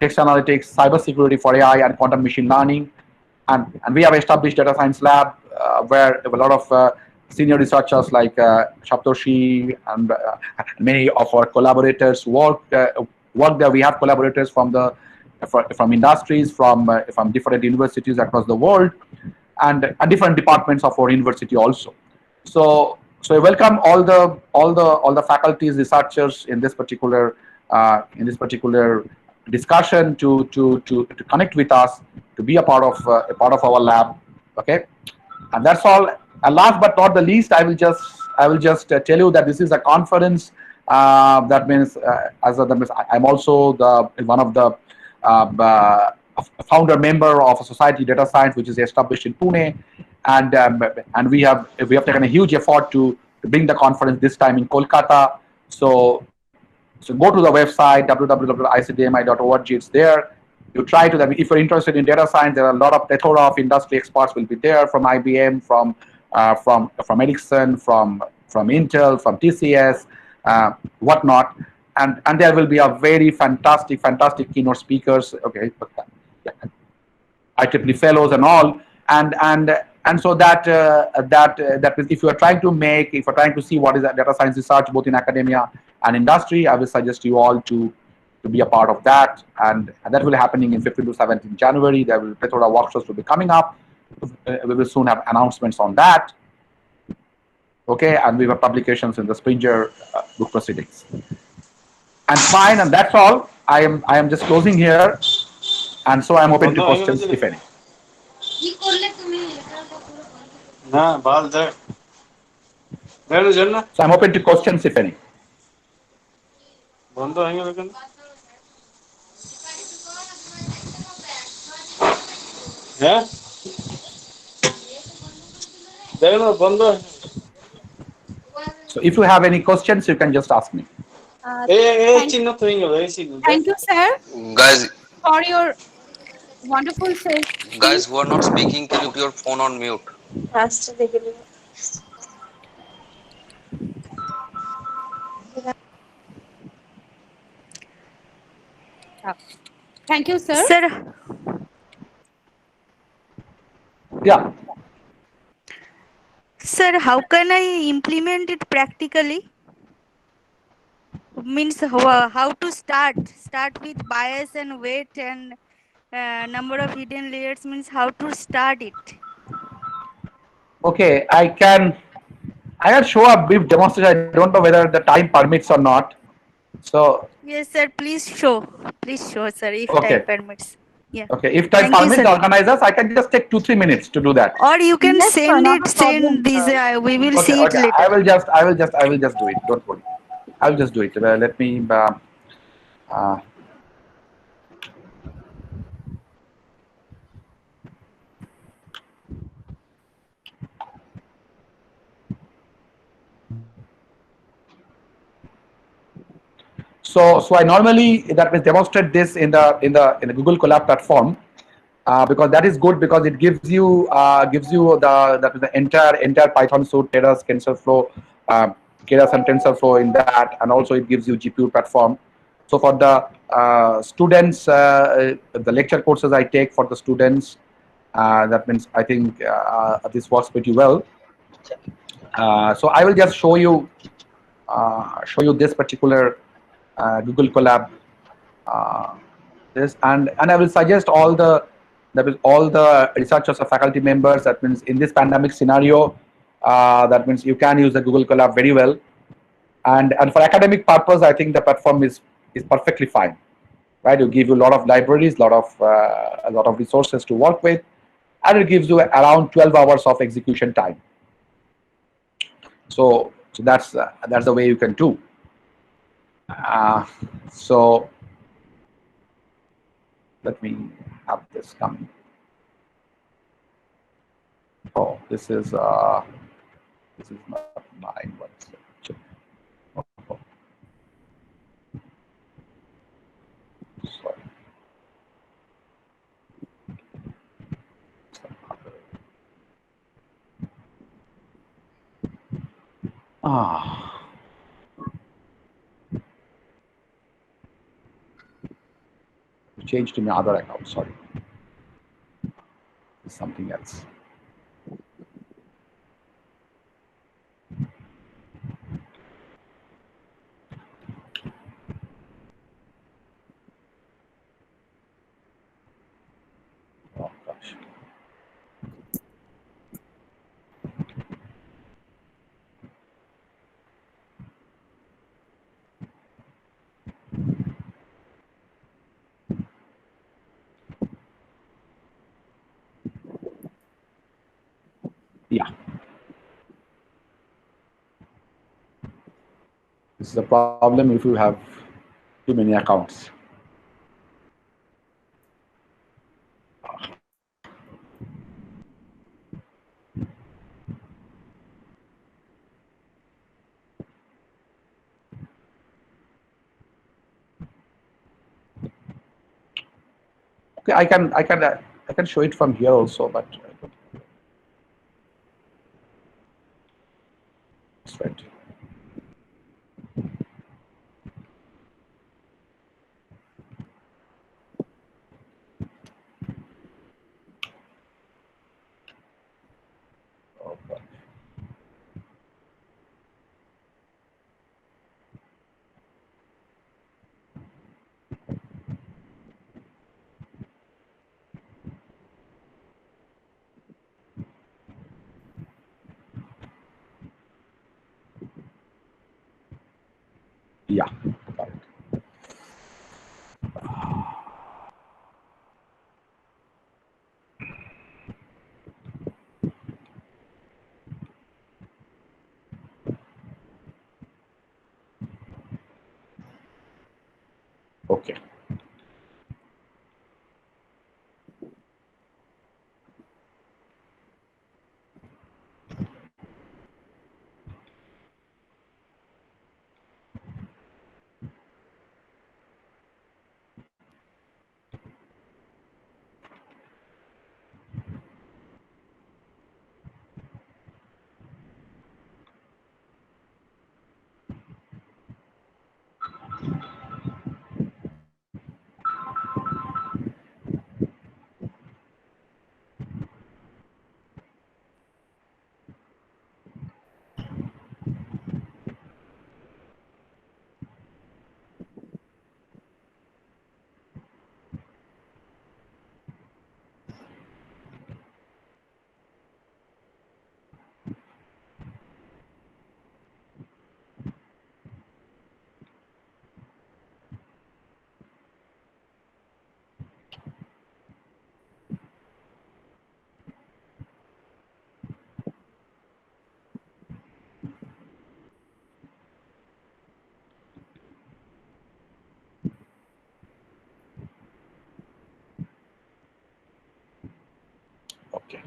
text analytics, cybersecurity for AI, and quantum machine learning. And we have established data science lab where a lot of senior researchers like Satoshi and many of our collaborators work there. We have collaborators from industries, from different universities across the world, and different departments of our university also. So I welcome all the faculties, researchers in this particular discussion to connect with us, to be a part of our lab. Okay, and that's all. And last but not the least, I will just tell you that this is a conference. That means I'm also one of the founder member of a society data science which is established in Pune, and we have taken a huge effort to bring the conference this time in Kolkata. So go to the website www.icdmi.org. It's there. You try to, if you're interested in data science, there are a lot of plethora of industry experts will be there, from IBM, from Ericsson, from Intel, from TCS, whatnot, and there will be a very fantastic keynote speakers. Okay, IEEE fellows and all, and so that if you are trying to see what is data science research both in academia and industry, I will suggest you all to be a part of that, and that will be happening in 15 to 17 January. There will be plethora of workshops will be coming up. We will soon have announcements on that. Okay, and we have publications in the Springer book proceedings. And fine, and that's all. I am just closing here, and so I'm open to questions if any. So I'm open to questions if any. So if you have any questions, you can just ask me. Thank you, sir, Guys, for your wonderful speech. guys who are not speaking, can you put your phone on mute? Thank you, sir. Sir, Yeah. sir, how can I implement it practically? Means how to start with bias and weight and number of hidden layers, means how to start it. Okay, I can show a brief demonstration. I don't know whether the time permits or not. So Yes, sir. Please show, sir, if okay. time permits. Yeah. Okay, if time Thank you, permits, sir. the organizers, I can just take 2-3 minutes to do that. Or you can Yes, sir, send not it. a problem, Send these. sir. We will Okay, see it later. I will just do it. Don't worry. I will just do it. Let me. So I normally demonstrate this in the Google Colab platform, because that is good, because it gives you the entire Python suite, Keras, TensorFlow, Keras and TensorFlow in that, and also it gives you GPU platform. So for the students, the lecture courses I take for the students, that means I think this works pretty well. So I will just show you this particular Google Colab, this, and I will suggest all the researchers or faculty members, that means in this pandemic scenario, that means you can use the Google Colab very well, and for academic purpose, I think the platform is perfectly fine, right? It gives you a lot of libraries, a lot of resources to work with, and it gives you around 12 hours of execution time. So that's the way you can do. So let me have this coming. Oh, this is not mine. But oh, sorry. Changed to my other account. Sorry, it's something else. Oh gosh. Yeah. This is a problem if you have too many accounts. Okay, I can show it from here also, but that's right. Okay. Yeah, got it. Okay. Okay.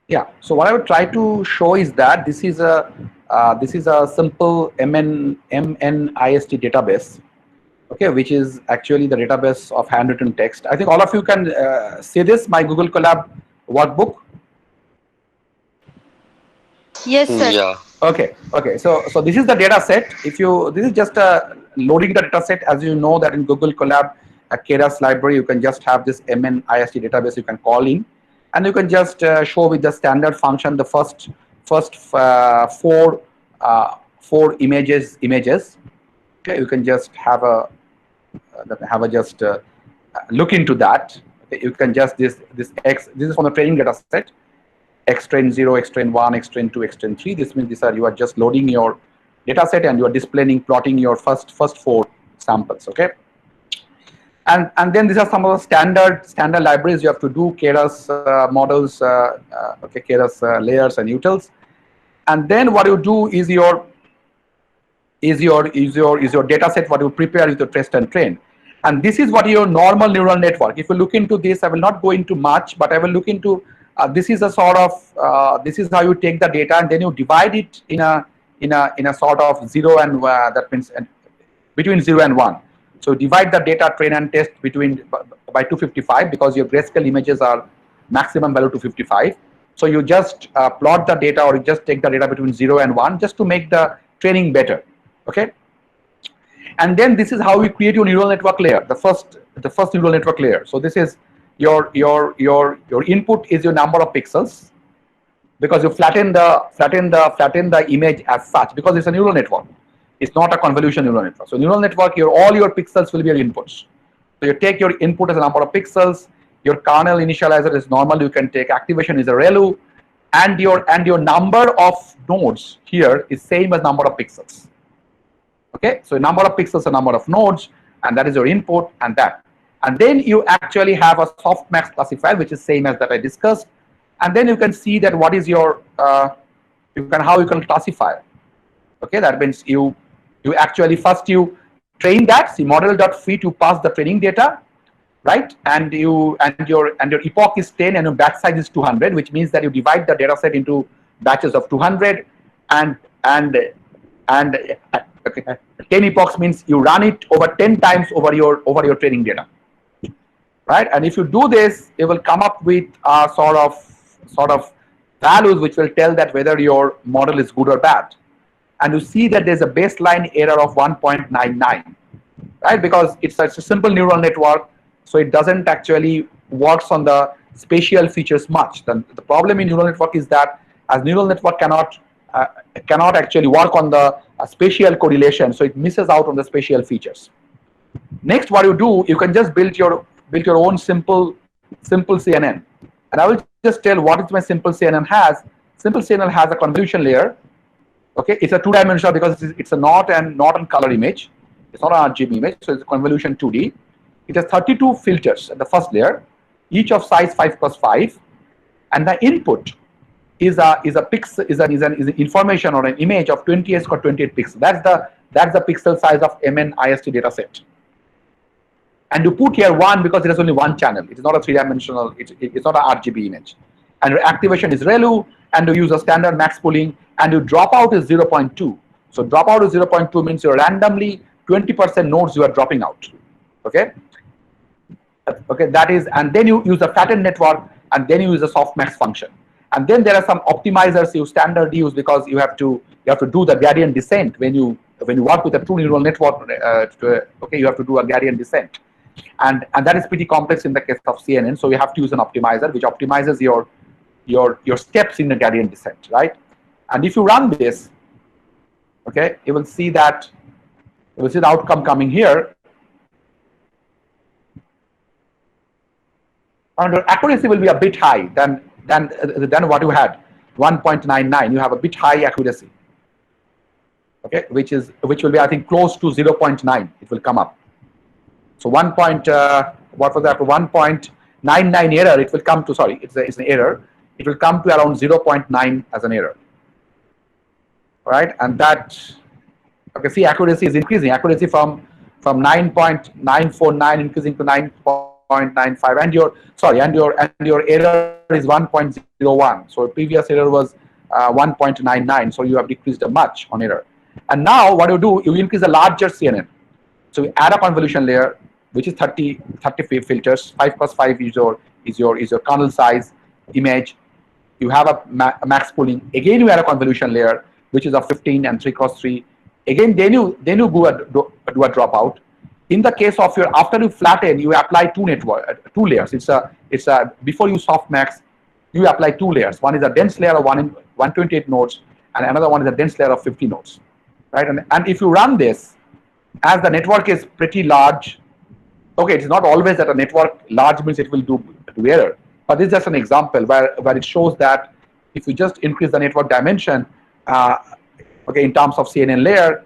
Yeah. So what I would try to show is that this is a simple MNIST database. Okay, which is actually the database of handwritten text. I think all of you can see this, my Google Colab workbook. Yes, sir. Yeah. Okay. So this is the data set. This is just loading the data set. As you know that in Google Colab, a Keras library, you can just have this MNIST database you can call in, and you can just show with the standard function the first four images. Okay, you can just have a look into that. Okay, you can just this X. This is from the training data set. Xtrain 0, Xtrain 1, Xtrain 2, Xtrain 3. This means you are just loading your data set and you are plotting your first four samples. Okay. And then these are some of the standard libraries you have to do: Keras models, Keras layers and utils. And then what you do is your data set, what you prepare with your test and train. And this is what your normal neural network. If you look into this, I will not go into much, but I will look into this is a sort of this is how you take the data and then you divide it in a sort of 0 and that means between 0 and 1. So divide the data train and test by 255 because your grayscale images are maximum value 255. So you just plot the data, or you just take the data between 0 and 1 just to make the training better. Okay. And then this is how we create your neural network layer, the first neural network layer. So this is your input is your number of pixels, because you flatten the image as such, because it's a neural network. It's not a convolution neural network. So neural network, all your pixels will be your inputs. So you take your input as a number of pixels. Your kernel initializer is normal. You can take activation is a ReLU, and your number of nodes here is same as number of pixels. Okay, so number of pixels are number of nodes, and that is your input and that. And then you actually have a softmax classifier, which is same as that I discussed. And then you can see that what is your how you can classify. Okay, that means you actually first you train that, see model.free to pass the training data, right? And your epoch is 10 and your batch size is 200, which means that you divide the data set into batches of 200 and okay, 10 epochs means you run it over 10 times over your training data, right? And if you do this, it will come up with sort of values which will tell that whether your model is good or bad. And you see that there's a baseline error of 1.99, right? Because it's such a simple neural network, so it doesn't actually works on the spatial features much. The problem in neural network is that as neural network cannot actually work on the spatial correlation, so it misses out on the spatial features. Next, what you do, you can just build your own simple CNN, and I will just tell what is my simple CNN has. Simple CNN has a convolution layer. Okay, it's a two-dimensional because it's a not and color image. It's not an RGB image, so it's a convolution 2D. It has 32 filters at the first layer, each of size 5+5, and the input is an information or an image of 20s or 28 pixels. That's the pixel size of MNIST data set. And you put here 1 because there is only one channel. It is not a three-dimensional. It's not an RGB image. And your activation is ReLU, and you use a standard max pooling, and your dropout is 0.2. So dropout is 0.2 means you're randomly 20% nodes you are dropping out. Okay. Okay, that is, and then you use a flattened network, and then you use a softmax function. And then there are some optimizers you standard use because you have to do the gradient descent when you work with a true neural network. Okay, you have to do a gradient descent, and that is pretty complex in the case of CNN. So you have to use an optimizer which optimizes your steps in the gradient descent, right? And if you run this, okay, you will see that the outcome coming here. And your accuracy will be a bit high than what you had, 1.99. You have a bit high accuracy, okay, which will be, I think, close to 0.9. It will come up. So 1.99 error. It will come to, sorry, it's an error. It will come to around 0.9 as an error. All right, and that, okay, see, accuracy is increasing. Accuracy from 9.949 increasing to 9.95, and your error is 1.01. So previous error was 1.99. So you have decreased much on error. And now what you do, you increase a larger CNN. So you add a convolution layer, which is 30 filters. 5+5 is your kernel size image. You have a max pooling. Again, you add a convolution layer, which is a 15 and 3x3. Again, then you do a dropout. In the case of your, after you flatten, you apply two layers. It's a before you softmax, you apply two layers. One is a dense layer of 128 nodes, and another one is a dense layer of 50 nodes, right? And if you run this, as the network is pretty large, okay, it's not always that a network large means it will do error, but this is just an example where it shows that if you just increase the network dimension, okay, in terms of CNN layer,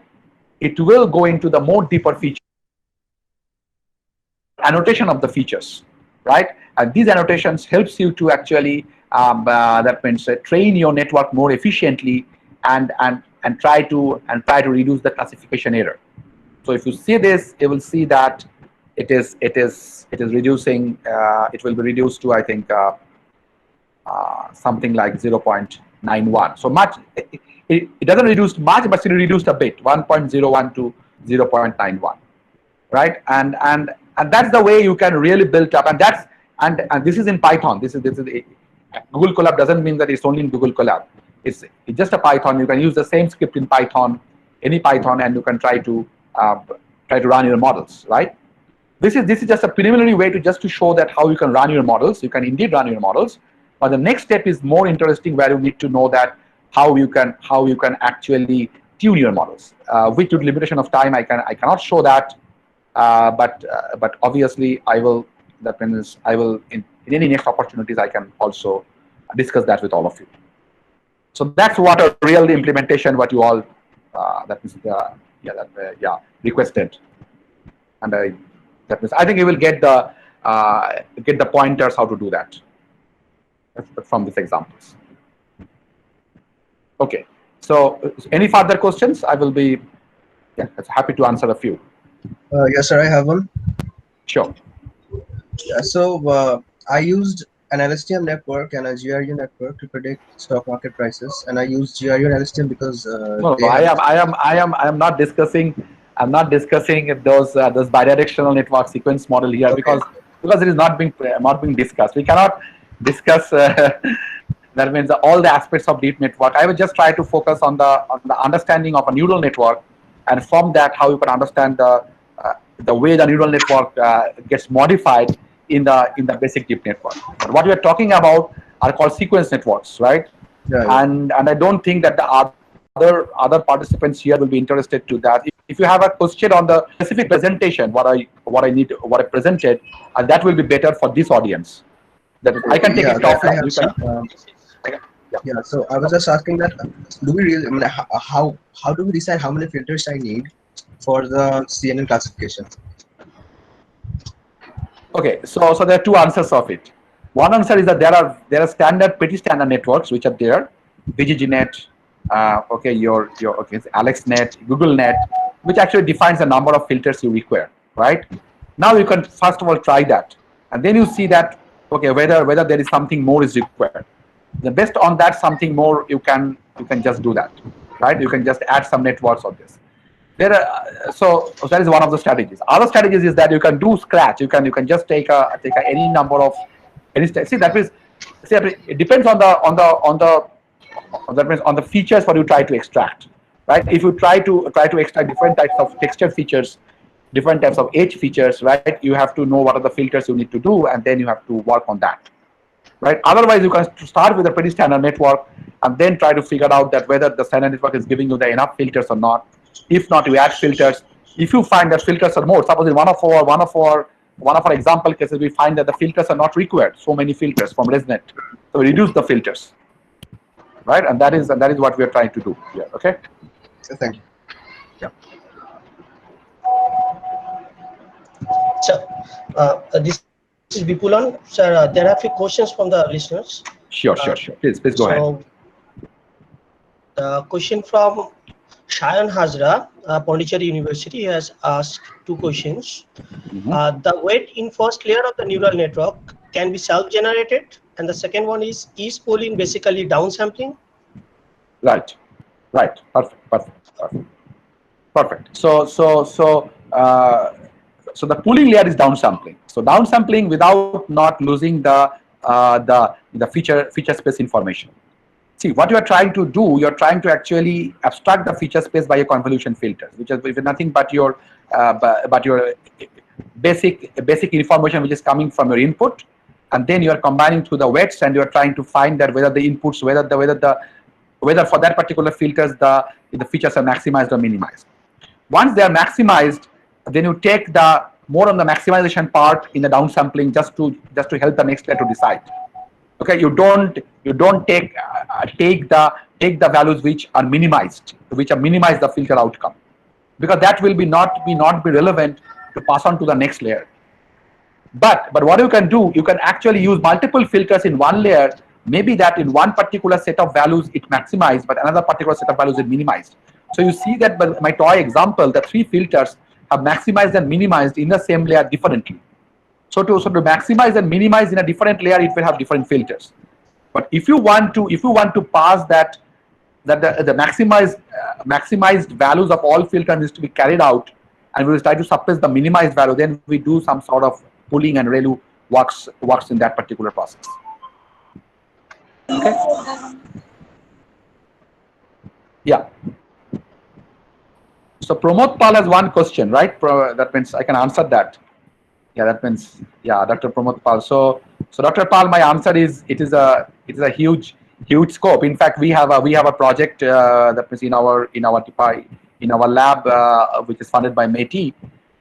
it will go into the more deeper features. annotation of the features, right? And these annotations helps you to actually that means train your network more efficiently and try to reduce the classification error. So if you see this, you will see that it is reducing. It will be reduced to, I think, something like 0.91. So much. It doesn't reduce much, but still reduced a bit, 1.01 to 0.91, right? And that's the way you can really build up. And that's and this is in Python. This is Google Colab doesn't mean that it's only in Google Colab. It's just a Python. You can use the same script in Python, any Python, and you can try to run your models, right? This is just a preliminary way to show that how you can run your models. You can indeed run your models, but the next step is more interesting, where you need to know that how you can actually tune your models. With the limitation of time, I cannot show that, but obviously I will. That means I will in any next opportunities I can also discuss that with all of you. So that's what a real implementation, what you all requested, and that means I think you will get the pointers how to do that from these examples. Okay, so any further questions? I will be happy to answer a few. Yes, sir, I have one. Sure. Yeah, so I used an LSTM network and a GRU network to predict stock market prices, and I used GRU and LSTM because no, I am not discussing. I'm not discussing those bidirectional network sequence model here, okay, because it is not being discussed. We cannot discuss that means all the aspects of deep network. I will just try to focus on the understanding of a neural network, and from that how you can understand the way the neural network gets modified in the basic deep network. But what we are talking about are called sequence networks, right? Yeah. And I don't think that the other participants here will be interested to that. If you have a question on the specific presentation, what I presented, that will be better for this audience. That I can take it offline. Yeah. So I was just asking that, do we really? I mean, how do we decide how many filters I need for the CNN classification? Okay, so there are two answers of it. One answer is that there are pretty standard networks which are there, BGGNet, okay, your AlexNet, GoogleNet, which actually defines the number of filters you require, right? Now you can first of all try that, and then you see that okay whether there is something more is required. The best on that something more you can just do that, right? You can just add some networks of this. So that is one of the strategies. Other strategies is that you can do scratch. You can just take any number of any. See that means it depends on the features what you try to extract, right? If you try to extract different types of texture features, different types of edge features, right? You have to know what are the filters you need to do, and then you have to work on that, right? Otherwise, you can start with a pretty standard network and then try to figure out that whether the standard network is giving you the enough filters or not. If not, you add filters. If you find that filters are more, suppose in one of our example cases, we find that the filters are not required. So many filters from ResNet, so we reduce the filters, right? And that is what we are trying to do here. Okay. So thank you. Yeah. Sir, this is Bipulan. Sir, there are a few questions from the listeners. Sure. Please go ahead. The question from Shayan Hazra, Pondicherry University, has asked two questions. Mm-hmm. The weight in first layer of the neural network can be self-generated, and the second one is pooling basically downsampling? Right. Perfect. So the pooling layer is downsampling. So downsampling without not losing the feature space information. See, what you are trying to do, you are trying to actually abstract the feature space by a convolution filter, which is nothing but your basic information which is coming from your input, and then you are combining through the weights, and you are trying to find that whether the inputs, whether for that particular filters the features are maximized or minimized. Once they are maximized, then you take the more on the maximization part in the downsampling just to help the next layer to decide. Okay, you don't take the values which are minimize the filter outcome, because that will not be relevant to pass on to the next layer. But what you can do, you can actually use multiple filters in one layer. Maybe that in one particular set of values it maximized, but another particular set of values it minimized. So you see that by my toy example, the 3 filters have maximized and minimized in the same layer differently. So to maximize and minimize in a different layer, it will have different filters. But if you want to pass that the maximized values of all filters needs to be carried out, and we will try to suppress the minimized value, then we do some sort of pooling and ReLU works in that particular process. Okay. Yeah. So Pramod Pal has one question, right? That means I can answer that. Yeah, that means, yeah, Dr. Pramod Pal. So Dr. Pal, my answer is it is a huge scope. In fact, we have a project that is in our lab, which is funded by METI,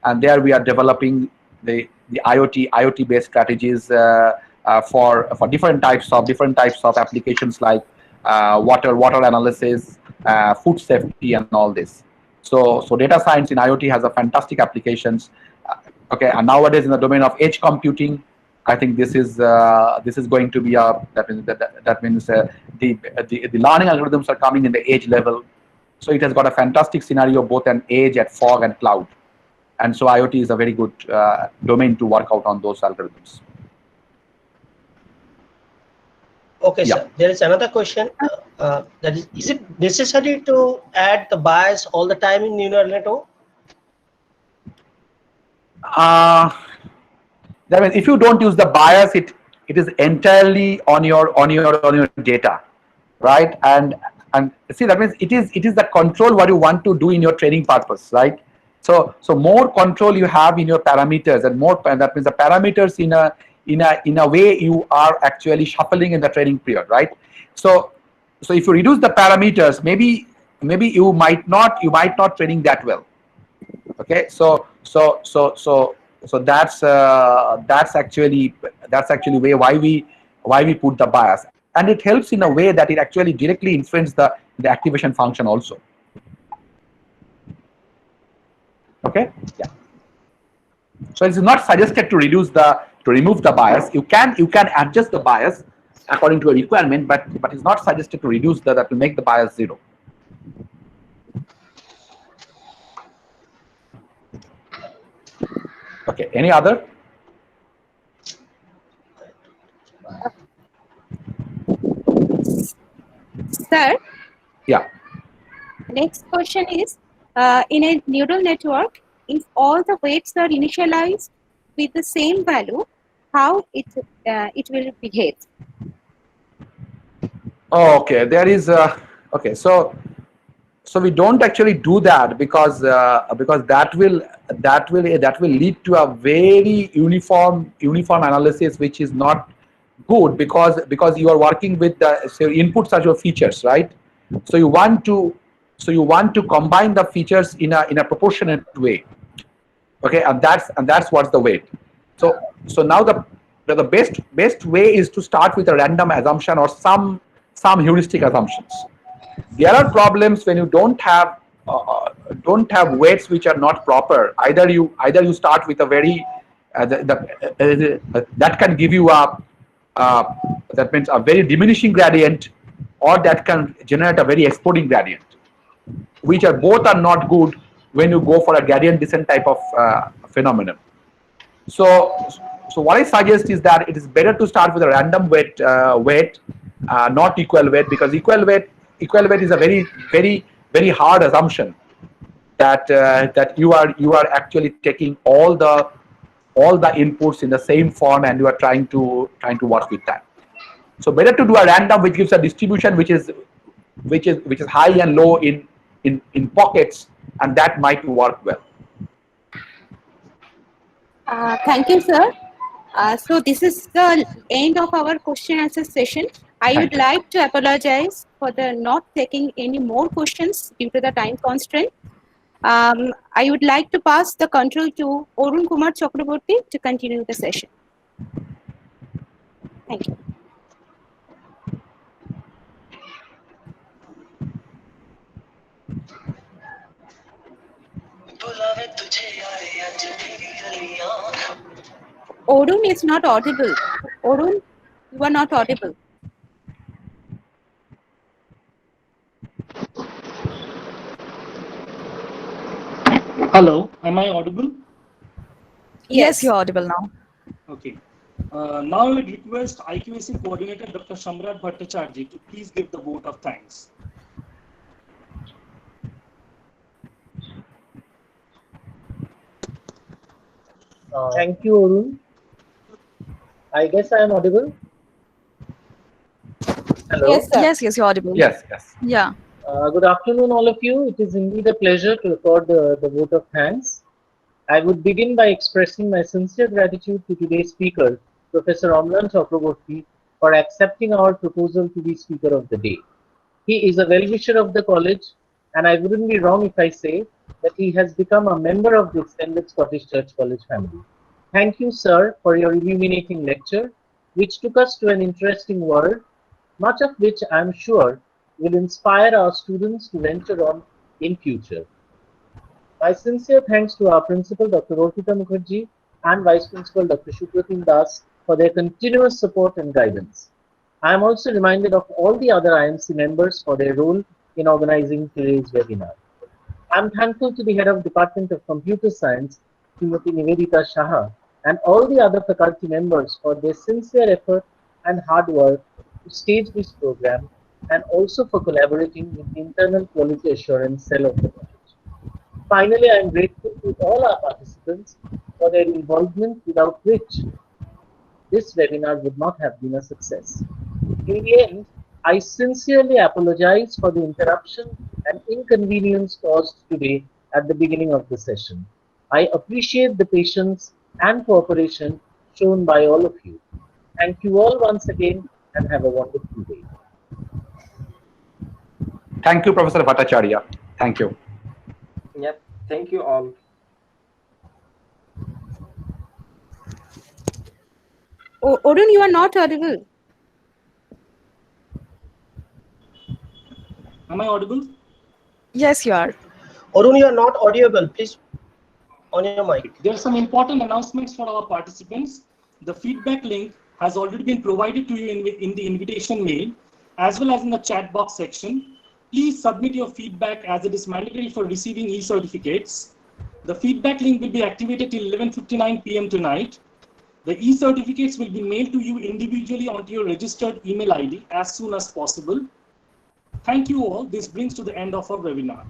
and there we are developing the IoT based strategies for different types of applications like water analysis, food safety, and all this. So data science in IoT has a fantastic applications. Okay, and nowadays in the domain of edge computing, I think this is going to be that means the learning algorithms are coming in the edge level. So it has got a fantastic scenario both an edge, at fog, and cloud. And so IoT is a very good domain to work out on those algorithms. Okay, yeah. Sir. There is another question. That is it necessary to add the bias all the time in neural network? That means if you don't use the bias, it is entirely on your data, right? And see, that means it is the control what you want to do in your training purpose, right? So more control you have in your parameters, and more, that means the parameters in a way you are actually shuffling in the training period, right? So if you reduce the parameters, maybe you might not training that well. Okay, so that's actually why we put the bias, and it helps in a way that it actually directly influences the activation function also. Okay, yeah. So it's not suggested to remove the bias. You can adjust the bias according to a requirement, but it's not suggested to reduce that will make the bias 0. Okay, any other? Sir? Yeah. Next question is, in a neural network, if all the weights are initialized with the same value, how it will behave? Oh, okay, there is okay. So we don't actually do that because that will lead to a very uniform analysis, which is not good, because you are working with the inputs as your features, right? So you want to combine the features in a proportionate way. Okay, and that's what's the weight. So now the best way is to start with a random assumption or some heuristic assumptions. There are problems when you don't have weights which are not proper. Either you start with a very that can give you that means a very diminishing gradient, or that can generate a very exploding gradient, which are both are not good when you go for a gradient descent type of phenomenon. So what I suggest is that it is better to start with a random weight, not equal weight, because equal weight is a very hard assumption that you are actually taking all the inputs in the same form, and you are trying to work with that. So better to do a random which gives a distribution which is high and low in pockets, and that might work well. Thank you, sir. So this is the end of our question answer session. I would like to apologize for the not taking any more questions due to the time constraint. I would like to pass the control to Arun Kumar Chakrabarti to continue the session. Thank you. Arun is not audible. Arun, you are not audible. Hello, am I audible? Yes, you're audible now. Okay. Now I would request IQAC coordinator Dr. Shamrat Bhattacharjee to please give the vote of thanks. Thank you, Arun. I guess I am audible. Hello. Yes, sir. Yes, you're audible. Yes, yes. Yeah. Good afternoon, all of you. It is indeed a pleasure to record the vote of thanks. I would begin by expressing my sincere gratitude to today's speaker, Professor Amlan Chakrabarti, for accepting our proposal to be Speaker of the Day. He is a well-wisher of the college, and I wouldn't be wrong if I say that he has become a member of the extended Scottish Church College family. Thank you, sir, for your illuminating lecture, which took us to an interesting world, much of which I am sure will inspire our students to venture on in future. My sincere thanks to our Principal, Dr. Arpita Mukerji, and Vice Principal, Dr. Supratim for their continuous support and guidance. I am also reminded of all the other IMC members for their role in organizing today's webinar. I am thankful to the Head of Department of Computer Science, Srimati Nivedita Saha, and all the other faculty members for their sincere effort and hard work to stage this program, and also for collaborating with the internal quality assurance cell of the college. Finally, I am grateful to all our participants for their involvement, without which this webinar would not have been a success. In the end, I sincerely apologize for the interruption and inconvenience caused today at the beginning of the session. I appreciate the patience and cooperation shown by all of you. Thank you all once again, and have a wonderful day. Thank you, Professor Bhattacharya. Thank you. Yep. Thank you all. Arun, you are not audible. Am I audible? Yes, you are. Arun, you are not audible. Please on your mic. There are some important announcements for our participants. The feedback link has already been provided to you in the invitation mail, as well as in the chat box section. Please submit your feedback, as it is mandatory for receiving e-certificates. The feedback link will be activated till 11:59 p.m. tonight. The e-certificates will be mailed to you individually onto your registered email ID as soon as possible. Thank you all. This brings to the end of our webinar.